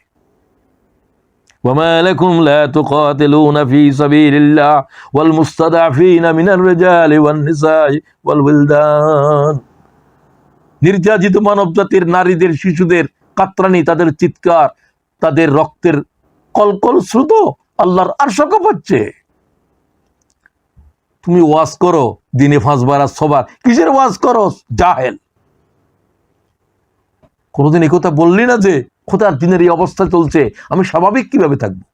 وما لكم لا تقاتلون في سبيل الله والمستضعفين من الرجال والنساء والولدان। নির্যাতিত মানব জাতির নারীদের, শিশুদের কাতরানি, তাদের চিৎকার, তাদের রক্তের কলকল শ্রুত আল্লাহর আরশ কাঁপাচ্ছে। তুমি ওয়াজ করো দিনে 5 বার আর 6 বার, কিসের ওয়াজ করো জাহেল? কোনোদিন এই কথা বললি না যে খোদার দিনের এই অবস্থা চলছে, আমি স্বাভাবিক কিভাবে থাকবো?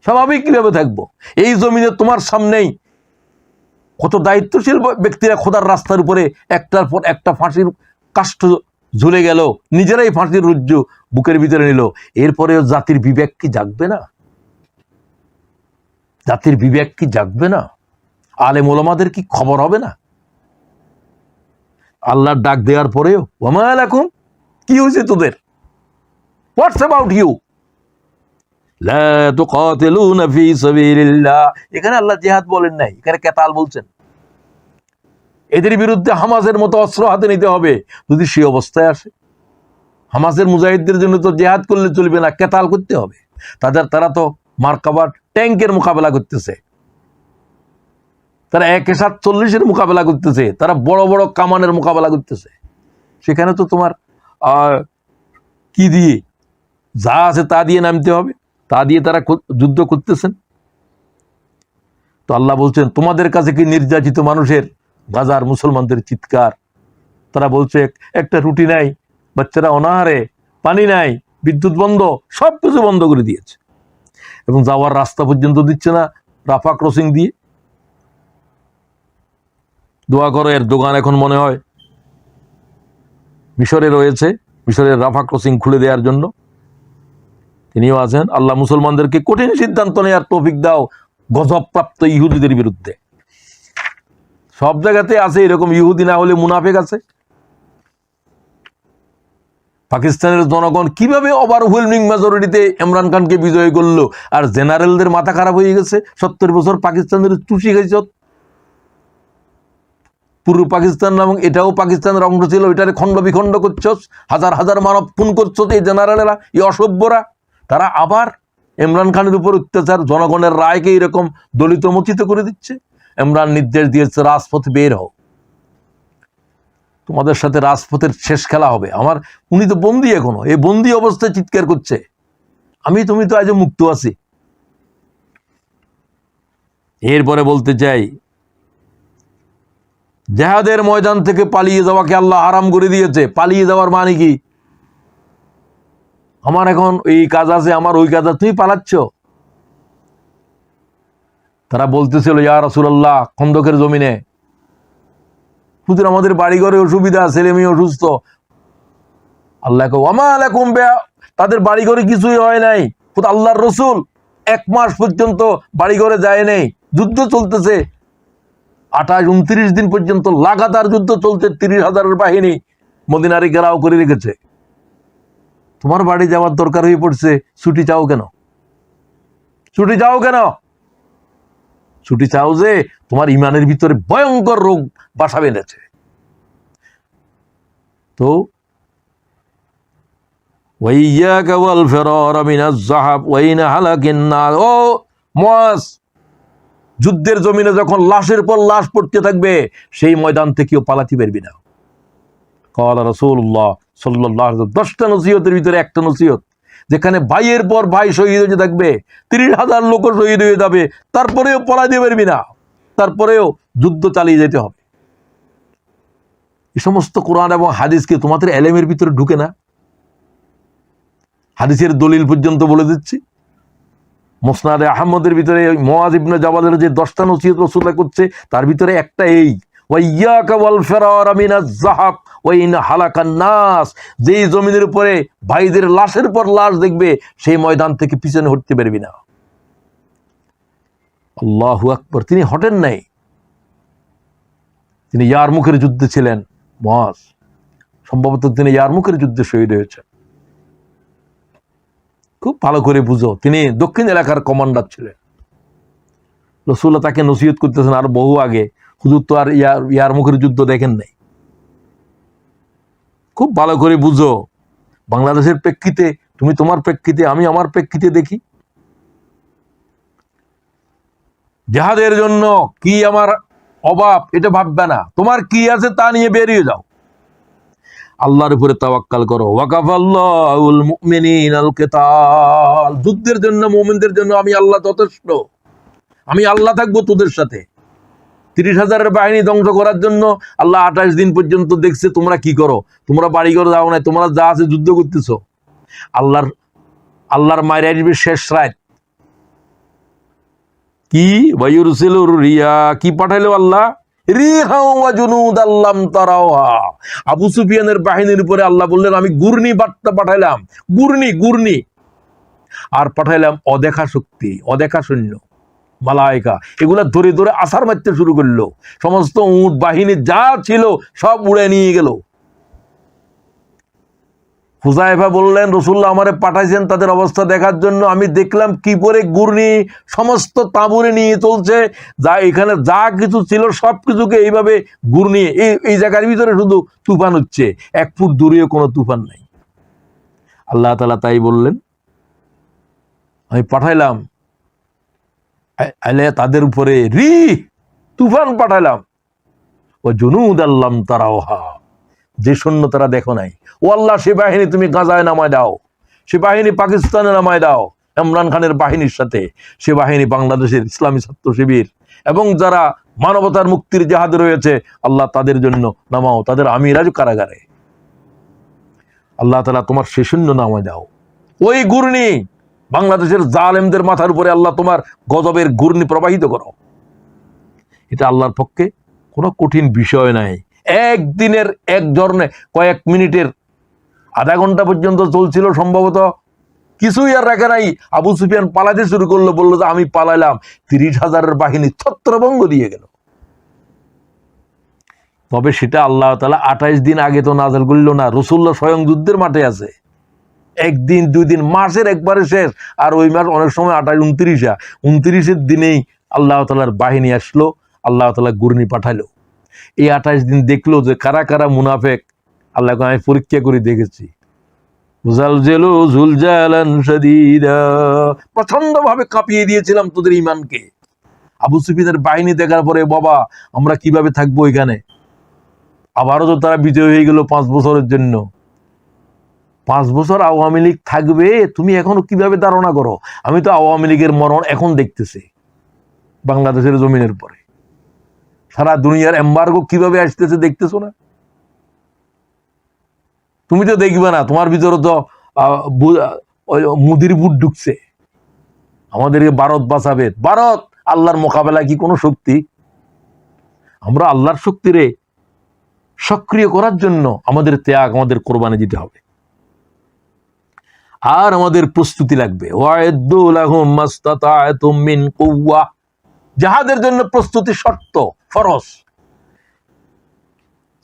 স্বাভাবিক কিভাবে থাকবো? এই জমিনে তোমার সামনেই কত দায়িত্বশীল ব্যক্তিরা খোদার রাস্তার উপরে একটার পর একটা ফাঁসির কাষ্ঠ ঝুলে গেল, নিজেরাই ফাঁসির রজ্জু বুকের ভিতরে নিল। এরপরেও জাতির বিবেক কি জাগবে না? জাতির বিবেক কি জাগবে না? আলেম ওলামাদের কি খবর হবে না? আল্লাহর ডাক দেওয়ার পরেও ওয়ামা লাকুম, কি হয়েছে তোদের? What's about you? লা তুকাতিলুনা ফি সাবিলিল্লাহ, এখানে আল্লাহ জিহাদ বলেন নাই, এখানে কেতাল বলছেন। এদের বিরুদ্ধে হামাসের মতো অস্ত্র হাতে নিতে হবে যদি সেই অবস্থায় আসে। হামাসের মুজাহিদদের জন্য তো জিহাদ করলে চলবে না, কেতাল করতে হবে। তারা তো মার্কাবা ট্যাঙ্কের মোকাবেলা করতেছে, তারা 1-40 মোকাবেলা করতেছে, তারা বড় বড় কামানের মোকাবেলা করতেছে। সেখানে তো তোমার কি দিয়ে, যা আছে তা দিয়ে নামতে হবে, তা দিয়ে তারা যুদ্ধ করতেছেন। তো আল্লাহ বলছেন, তোমাদের কাছে কি নির্যাতিত মানুষের গাজার মুসলমানদের চিৎকার? তারা বলছে একটা রুটি নাই, বাচ্চারা অনাহারে, পানি নাই, বিদ্যুৎ বন্ধ, সবকিছু বন্ধ করে দিয়েছে, এবং যাওয়ার রাস্তা পর্যন্ত দিচ্ছে না রাফা ক্রসিং দিয়ে। দোয়া করো, এর দোকান এখন মনে হয় মিশরে রয়েছে, মিশরের রাফা ক্রসিং খুলে দেওয়ার জন্য তিনিও আছেন। আল্লাহ মুসলমানদেরকে কঠিন সিদ্ধান্ত নেওয়ার তৌফিক দাও গজবপ্রাপ্ত ইহুদিদের বিরুদ্ধে। সব জায়গাতে আছে এরকম, ইহুদি না হলে মুনাফিক আছে। পাকিস্তানের জনগণ কিভাবে ওভারওয়েলমিং মেজরিটিতে ইমরান খানকে বিজয় করলো, আর জেনারেলদের মাথা খারাপ হয়ে গেছে। 70 বছর পাকিস্তানের চুষি খাইছ, পূর্ব পাকিস্তান এবং এটাও পাকিস্তানের অংশ ছিল, এটারে খণ্ড বিখণ্ড করছস, হাজার হাজার মানব খুন করছস। এই জেনারেলেরা, এই অসভ্যরা, তারা আবার ইমরান খানের উপর অত্যাচার, জনগণের রায়কে এরকম দলিত মচিত করে দিচ্ছে। ইমরান নির্দেশ দিয়েছে, রাজপথে বের হও, তোমাদের সাথে রাজপথের শেষ খেলা হবে। উনি তো বন্দী, এখনো এই বন্দী অবস্থায় চিৎকার করছে, তুমি তো আজ মুক্ত আছি। এরপরে বলতে চাই, জিহাদের ময়দান থেকে পালিয়ে যাওয়াকে আল্লাহ হারাম করে দিয়েছে। পালিয়ে যাওয়ার মানে কি? আমার এখন এই কাজ আছে, আমার ওই কাজ আছে, তুমি পালাচ্ছ। তারা বলতেছিল, ইয়া রাসূলুল্লাহ, খন্দকের জমিনে হুজুর আমাদের বাড়ি ঘরে অসুবিধা, ছেলে মেয়ে অসুস্থ। আল্লাহ ওয়ামা আলাইকুম বিহা, তাদের বাড়ি ঘরে কিছুই হয় নাই। আল্লাহর রাসূল 1 মাস পর্যন্ত বাড়ি ঘরে যায় নাই, যুদ্ধ চলতেছে 28-29 দিন পর্যন্ত লাগাতার যুদ্ধ চলছে, 30,000-এর বাহিনী মদিনারে ঘেরাও করে রেখেছে। তোমার বাড়ি যাওয়ার দরকার হয়ে পড়ছে, ছুটি চাও কেন? ছুটি চাও কেন? ছুটি চাও যে তোমার ইমানের ভিতরে ভয়ঙ্কর রোগ বাসা বেঁধেছে। তো ওয়াইয়াকা ওয়াল ফিরার মিনাজ যাহাব ওয়াইন হালাকিন নার, ও মুআজ, যুদ্ধের জমিনে যখন লাশের পর লাশ পড়তে থাকবে, সেই ময়দান থেকেও পালাতে পারবি না। ক্বালা রাসূলুল্লাহ সাল্লাল্লাহু আলাইহি ওয়াসাল্লাম, 10টা নসিহতের ভিতরে একটা নসিহত, যেখানে ভাইয়ের পর ভাই শহীদ হয়ে থাকবে, 30,000 লোক শহীদ হয়ে যাবে, তারপরেও পলাতে পারবি না, তারপরেও যুদ্ধ চালিয়ে যেতে হবে। এই সমস্ত কোরআন এবং হাদিসকে তোমাদের এলেমের ভিতরে ঢুকে না? হাদিসের দলিল পর্যন্ত বলে দিচ্ছি। মুসনাদে আহমদের ভিতরে মুআজ ইবনে জাবালের যে 10টা নসিহত রাসূলুল্লাহ করছে, তার ভিতরে একটা এই, ওয়াইয়াকা ওয়াল ফিরার মিনাজ যাহাব ওয়াইন হালাকান নাস, যেই জমিনের উপরে ভাইদের লাশের পর লাশ দেখবে, সেই ময়দান থেকে পিছনে হটতে পারবি না। আল্লাহু আকবার। তিনি হটেন নাই, তিনি ইয়ারমুকের যুদ্ধে ছিলেন। মুআজ সম্ভবত তিনি ইয়ারমুকের যুদ্ধে শহীদ হয়েছেন। খুব ভালো করে বুঝো, তিনি দক্ষিণ এলাকার কমান্ডার ছিলেন। রাসূলুল্লাহ তাকে নসিহত করতেছেন আর বহু আগে, হুজুর তো আর ইয়ারমুকের যুদ্ধ দেখেন নাই। খুব ভালো করে বুঝো, বাংলাদেশের প্রেক্ষিতে, তুমি তোমার প্রেক্ষিতে, আমি আমার প্রেক্ষিতে দেখি। জিহাদের জন্য কি আমার অভাব এটা ভাববে না, তোমার কি আছে তা নিয়ে বেরিয়ে যাও, আল্লাহর উপরে তাওয়াক্কাল করো। ওয়াকাফাল্লাহুল মুমিনিনাল কিতাল, যুদ্ধের জন্য মুমিনদের জন্য আমি আল্লাহ যথেষ্ট, আমি আল্লাহ থাকবো তোদের সাথে। 30,000-এর বাহিনী ধ্বংস করার জন্য আল্লাহ 28 দিন পর্যন্ত দেখছে তোমরা কি করো, তোমরা বাড়ি ঘরে যাও না, তোমরা যা আছে যুদ্ধ করতেছো। আল্লাহর মায়ের আসবে শেষ রাত, কি ওয়ায়ুরসিলুর রিয়া, কি পাঠাইলো আল্লাহ, রিহা ওয়া জুনুদাল লাম তারাওহা। আবু সুফিয়ানের বাহিনীর উপরে আল্লাহ বললেন, আমি ঘূর্ণি বার্তা পাঠাইলাম, ঘূর্ণি, আর পাঠাইলাম অদেখা শক্তি, অদেখা সৈন্য, মালায়েকা, এগুলা ধরে ধরে আছাড় মারতে শুরু করলো। সমস্ত উট বাহিনী যা ছিল সব উড়ে নিয়ে গেল। হুযায়ফা বললেন, রাসূলুল্লাহ আমারে পাঠাইছেন তাদের অবস্থা দেখার জন্য। আমি দেখলাম কি করে ঘূর্ণি সমস্ত তাঁবুরে নিয়ে চলছে, যা এখানে যা কিছু ছিল সব কিছুকে এইভাবে ঘূর্ণি, এই জায়গার ভিতরে শুধু তুফান হচ্ছে, 1 ফুট দূরেও কোনো তুফান নাই। আল্লাহ তাআলা তাই বললেন, আমি পাঠাইলাম তাদের উপরে তুফান পাঠাইলাম, ও জুনুদান লাম তারাওহা, যে সৈন্য তারা দেখো নাই। ও আল্লাহ, সে বাহিনী তুমি গাজায় নামায় দাও, সে বাহিনী পাকিস্তানে নামায় দাও ইমরান খানের বাহিনীর সাথে, সে বাহিনী বাংলাদেশের ইসলামী ছাত্র শিবির এবং যারা মানবতার মুক্তির জিহাদে রয়েছে, আল্লাহ তাদের জন্য নামাও, তাদের আমিরাজ কারাগারে। আল্লাহ তাআলা তোমার সে সৈন্য নামায় দাও, ওই ঘূর্ণি বাংলাদেশের জালেমদের মাথার উপরে আল্লাহ তোমার গজবের ঘূর্ণি প্রবাহিত করো। এটা আল্লাহর পক্ষে কোনো কঠিন বিষয় নাই। একদিনের এক ধরনের কয়েক মিনিটের, আধা ঘন্টা পর্যন্ত চলছিল সম্ভবত, কিছুই আর রাখে নাই। আবু সুফিয়ান পালাতে শুরু করলো, বললো যে আমি পালাইলাম, 30,000-এর বাহিনী ছত্রভঙ্গ দিয়ে গেল। তবে সেটা আল্লাহ তাআলা 28 দিন আগে তো নাযিল করল না, রাসূলুল্লাহ স্বয়ং যুদ্ধের মাঠে আছে, একদিন 2 দিন, মাসের একবারে শেষ। আর ওই মাস অনেক সময় 28, 29 দিনেই আল্লাহ তাআলার বাহিনী আসলো, আল্লাহ তাআলা ঘূর্ণি পাঠালো। এই 28 দিন দেখলো যে কারা কারা মুনাফেক। আল্লাহ আমি পরীক্ষা করে দেখেছি, প্রচন্ড ভাবে কাঁপিয়ে দিয়েছিলাম তোদের ঈমানকে। আবু সুফিয়ানের বাহিনী দেখার পরে, বাবা আমরা কিভাবে থাকবো এখানে, আবারও তো তারা বিজয় হয়ে গেল 5 বছরের জন্য। 5 বছর আওয়ামী লীগ থাকবে, তুমি এখনো কিভাবে ধারণা করো? আমি তো আওয়ামী লীগের মরণ এখন দেখতেছি বাংলাদেশের জমিনের পরে। সারা দুনিয়ার এম্বার্গো কিভাবে আসতেছে দেখতেছো না? তুমি তো দেখবে না, তোমার ভিতরে তো মুদির বুট ঢুকছে, আমাদেরকে ভারত বাঁচাবে। ভারত আল্লাহর মোকাবেলা কি কোনো শক্তি? আমরা আল্লাহর শক্তিরে সক্রিয় করার জন্য আমাদের ত্যাগ, আমাদের কোরবানি দিতে হবে, আর আমাদের প্রস্তুতি লাগবে। ওয়াইদ্দু লাহুম মাসতাতা'তুম মিন কুওয়া, জিহাদের জন্য প্রস্তুতি শর্ত, ফরজ।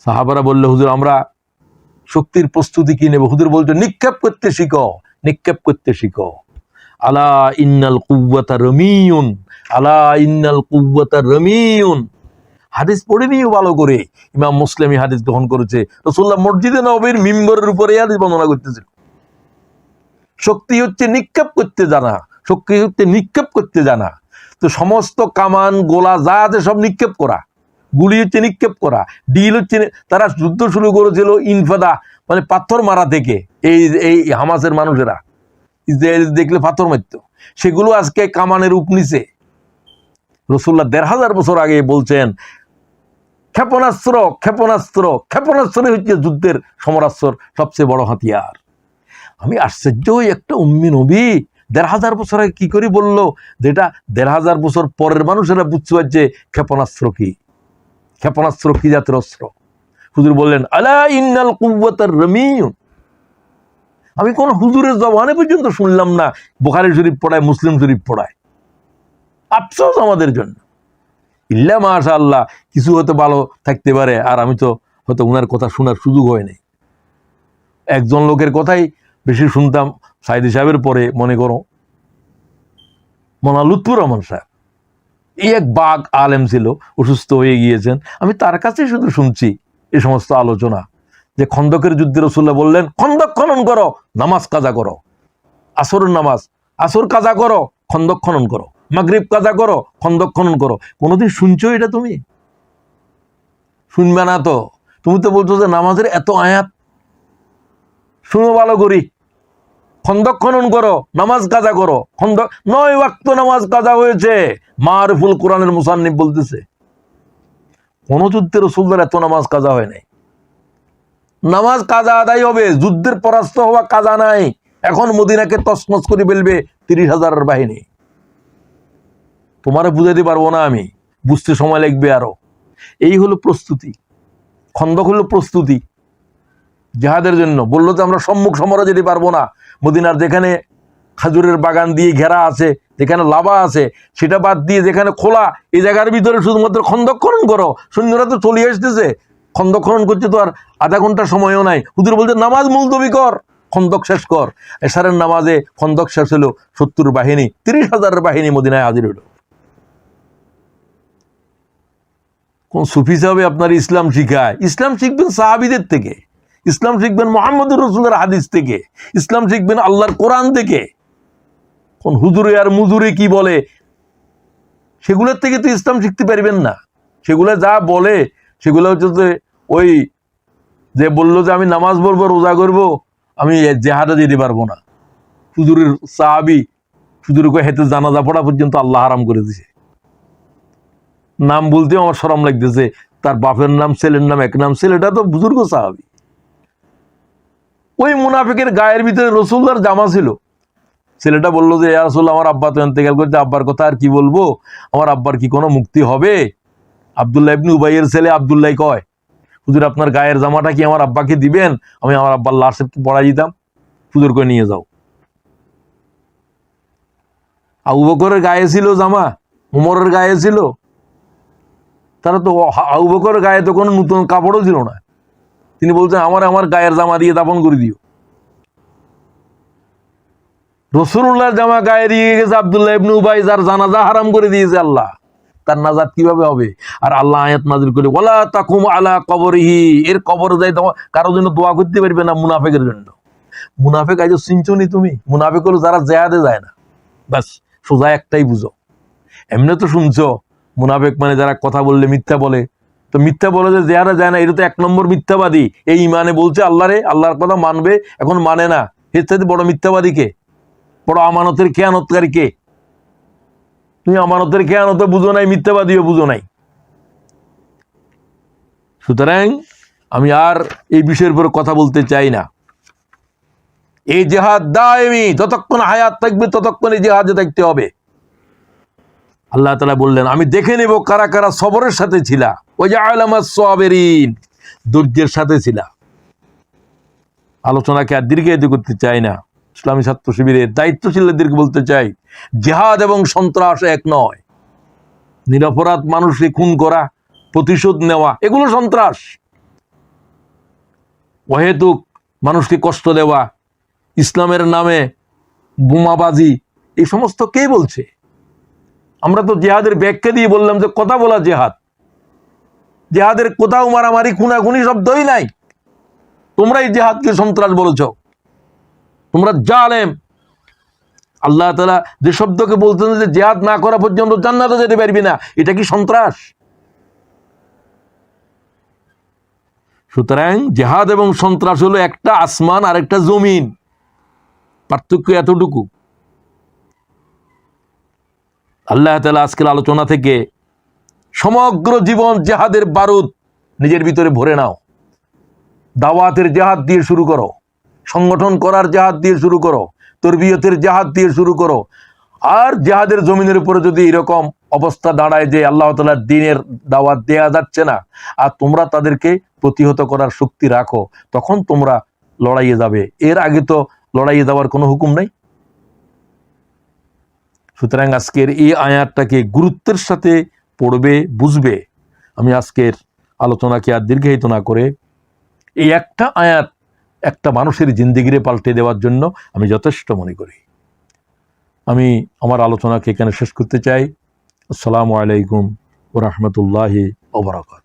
সাহাবারা বললে, হুজুর আমরা শক্তির প্রস্তুতি কি নেব? হুজুর বলছে, নিক্ষেপ করতে শিখো, নিক্ষেপ করতে শিখো। আলা ইন্নাল কুওয়াতা রামিয়ুন, আলা ইন্নাল কুওয়াতা রামিয়ুন। হাদিস পড়ে নিও ভালো করে। ইমাম মুসলিম এই হাদিস গ্রহণ করেছে। রাসূলুল্লাহ মসজিদে নববীর মিম্বরের উপরে হাদিস বর্ণনা করতেছিল। শক্তি হচ্ছে নিক্ষেপ করতে জানা, শক্তি হচ্ছে নিক্ষেপ করতে জানা। তো সমস্ত কামান গোলা যা আছে সব নিক্ষেপ করা, গুলি হচ্ছে নিক্ষেপ করা, ডিল হচ্ছে। তারা যুদ্ধ শুরু করেছিল ইনফাদা, মানে পাথর মারা থেকে। এই হামাসের মানুষেরা ইসরায়েল দেখলে পাথর মারত, সেগুলো আজকে কামানের রূপ নিছে। রাসূলুল্লাহ 1500 বছর আগে বলছেন, ক্ষেপণাস্ত্র, ক্ষেপণাস্ত্র, ক্ষেপণাস্ত্রই হচ্ছে যুদ্ধের সমরাস্ত্র সবচেয়ে বড় হাতিয়ার। আমি আশ্চর্য হই, একটা উম্মি নবী 1500 বছর আগে কি করে বললো, যেটা 1500 বছর পরের মানুষেরা বুঝতে পারছে ক্ষেপণাস্ত্র কি, ক্ষেপণাস্ত্র কি জাতের অস্ত্র। হুজুর বললেন, আলা ইন্নাল কুওয়াতার রামিয়ুন। আমি কোন হুজুরের জবানে পর্যন্ত শুনলাম না বুখারী শরীফ পড়ায়, মুসলিম শরীফ পড়ায়। আফসোস আমাদের জন্য। ইল্লা মাশাআল্লাহ, কিছু হয়তো ভালো থাকতে পারে, আর আমি তো হয়তো ওনার কথা শোনার সুযোগ হয় নাই। একজন লোকের কথাই বেশি শুনতাম সাইদি সাহেবের পরে, মনে করো মৌলানা লুৎফুর রহমান সাহেব। এই এক বাঘ আলেম ছিল, অসুস্থ হয়ে গিয়েছেন। আমি তার কাছে শুধু শুনছি এই সমস্ত আলোচনা, যে খন্দকের যুদ্ধে রাসূলুল্লাহ বললেন, খন্দক খনন করো, নামাজ কাজা করো। আসরের নামাজ, আসর কাজা করো, খন্দক খনন করো। মাগরিব কাজা করো, খন্দক খনন করো। কোনোদিন শুনছো এটা? তুমি শুনবে না তো। তুমি তো বলছো যে নামাজের এত আয়াত, শুনো ভালো করি। খন্দক খনন করো, নামাজ কাজা করো। খন্দক 9 ওয়াক্ত নামাজ কাজা হয়েছে, মারুফুল কোরআনের মুসান্নিফ বলতেছে। কোন যুদ্ধে রাসূলুল্লাহর এত নামাজ কাজা হয় নাই। নামাজ কাজা আদায় হবে, যুদ্ধের পরাস্ত হওয়া কাজা নাই। এখন মদিনাকে তছনছ করে ফেলবে 30,000-এর বাহিনী। তোমারে বুঝাইতে পারবো না আমি, বুঝতে সময় লাগবে আরো। এই হলো প্রস্তুতি। খন্দক হলো প্রস্তুতি জিহাদের জন্য। বললো যে আমরা সম্মুখ সমরে যেতে পারবো না, মদিনার যেখানে খাজুরের বাগান দিয়ে ঘেরা আছে, যেখানে লাভা আছে, সেটা বাদ দিয়ে যেখানে খোলা, এই জায়গার ভিতরে শুধুমাত্র খন্দক খনন করো। সৈন্যরা তো চলে আসতেছে, খন্দক খনন করছে তো আর আধা ঘন্টা সময়ও নাই। হুজুর বলতে নামাজ মুলতবি কর, খন্দক শেষ কর। এশারের নামাজে খন্দক শেষ হলো, 70 বাহিনী, 30,000 বাহিনী মদিনায় হাজির হলো। কোন সুফি সাহেব আপনার ইসলাম শিখায়? ইসলাম শিখবেন সাহাবীদের থেকে, ইসলাম শিখবেন মুহাম্মদুর রাসূলের হাদিস থেকে, ইসলাম শিখবেন আল্লাহর কোরআন থেকে। কোন হুজুরে আর মুজুরে কি বলে সেগুলোর থেকে তো ইসলাম শিখতে পারবেন না। সেগুলো যা বলে সেগুলো হচ্ছে যে ওই যে বললো যে আমি নামাজ পড়বো, রোজা করবো, আমি জেহাদে যেতে পারবো না। হুজুরের সাহাবী হুজুরকে হেঁটে জানাজা পড়া পর্যন্ত আল্লাহ হারাম করে দিছে। নাম বলতেও আমার শরম লাগতেছে, তার বাপের নাম, ছেলের নাম এক নাম, ছেলেটা তো বুজুর্গ সাহাবী। ওই মুনাফিকের গায়ের ভিতরে রাসূলুল্লাহর জামা ছিল। ছেলেটা বললো যে ইয়া রাসূলুল্লাহ, আমার আব্বা তো ইন্তেকাল করতে, আব্বার কথা আর কি বলবো, আমার আব্বার কি কোনো মুক্তি হবে? আব্দুল্লাহ ইবনে উবাইয়ের ছেলে আব্দুল্লাহ কয়, হুজুর আপনার গায়ের জামাটা কি আমার আব্বাকে দিবেন? আমি আমার আব্বার লাশ পড়াই দিতাম, হুজুর করে নিয়ে যাও। আবু বকরের গায়ে ছিল জামা, উমরের গায়ে ছিল, তারা তো আবু বকরের গায়ে তো কোনো নতুন কাপড়ও ছিল না। তিনি বলছেন আমার গায়ের জামা দিয়ে দাফন করে দিও। রাসূলুল্লাহর জামা গায়ে দিয়ে গেছে আব্দুল্লাহ ইবনে উবাই, যার জানাজা হারাম করে দিয়েছে আল্লাহ, তার নাজাত কিভাবে হবে? আর আল্লাহ আয়াত নাযিল করে ওয়ালা তাকুম আলা কবরিহি, এর কবরে যাই তোমার কারোর জন্য দোয়া করতে পারবে না, মুনাফিকের জন্য। মুনাফিক আজ চিনছনি তুমি? মুনাফিক হলো যারা জিহাদে যায় না, বাস সোজা একটাই বুঝো। এমনি তো শুনছো মুনাফিক মানে যারা কথা বললে মিথ্যা বলে, তো মিথ্যা বলে যে জিহাদে যায় না, এটা তো 1 নম্বর মিথ্যাবাদী। এই ইমানে বলছে আল্লাহর কথা মানবে, এখন মানে না, এর চাইতে বড় মিথ্যাবাদী কে? বড় আমানতের খেয়ানতকারী কে? তুমি আমানতের খেয়ানত বুঝো নাই, মিথ্যাবাদীও বুঝো নাই। সুতরাং আমি আর এই বিষয়ের উপর কথা বলতে চাই না। এই জিহাদ দায়মি, যতক্ষণ হায়াত থাকবে ততক্ষণ এই জিহাদে থাকতে হবে। আল্লাহ তাআলা বললেন আমি দেখে নেব কারা কারা সবরের সাথে ছিলা, ওই যে আলামাস সাবিরিন, ধৈর্যের সাথে ছিলা। আলোচনাকে আর দীর্ঘায়িত করতে চাই না। ইসলামী ছাত্র শিবিরের দায়িত্বশীলদেরকে বলতে চাই, জিহাদ এবং সন্ত্রাস এক নয়। নিরপরাধ মানুষকে খুন করা, প্রতিশোধ নেওয়া, এগুলো সন্ত্রাস। অহেতুক মানুষকে কষ্ট দেওয়া, ইসলামের নামে বোমাবাজি, এই সমস্ত কে বলছে? আমরা তো জিহাদের ব্যাখ্যা দিয়ে বললাম যে কথা বলা জিহাদ। জিহাদের কোথাও মারামারি, খুনাখুনি শব্দই নাই। তোমরাই জিহাদকে সন্ত্রাস বলেছ, তোমরা জালেম। আল্লাহ তাআলা যে শব্দকে বলতেন যে জিহাদ না করা পর্যন্ত জান্নাতে যেতে পারবি না, এটা কি সন্ত্রাস? সুতরাং জিহাদ এবং সন্ত্রাস হলো একটা আসমান আর একটা জমিন, পার্থক্য এতটুকু। আল্লাহ তাআলা আজকের আলোচনা থেকে সমগ্র জীবন জিহাদের বারুদ নিজের ভিতরে ভরে নাও। দাওয়াতের জিহাদ দিয়ে শুরু করো, সংগঠন করার জিহাদ দিয়ে শুরু করো, তরবিয়তের জিহাদ দিয়ে শুরু করো। আর জিহাদের জমিনের উপরে যদি এরকম অবস্থা দাঁড়ায় যে আল্লাহ তাআলার দ্বীনের দাওয়াত দেয়া যাচ্ছে না, আর তোমরা তাদেরকে প্রতিহত করার শক্তি রাখো, তখন তোমরা লড়াইয়ে যাবে। এর আগে তো লড়াইয়ে যাওয়ার কোনো হুকুম নাই। সুতরাং আজকের এই আয়াতটাকে গুরুত্বের সাথে পড়বে, বুঝবে। আমি আজকের আলোচনাকে আর দীর্ঘায়িত না করে এই একটা আয়াত একটা মানুষের জিন্দেগিরে পাল্টে দেওয়ার জন্য আমি যথেষ্ট মনে করি। আমি আমার আলোচনাকে এখানে শেষ করতে চাই। আসসালামু আলাইকুম ওয়া রাহমাতুল্লাহি ওয়া বারাকাতুহু।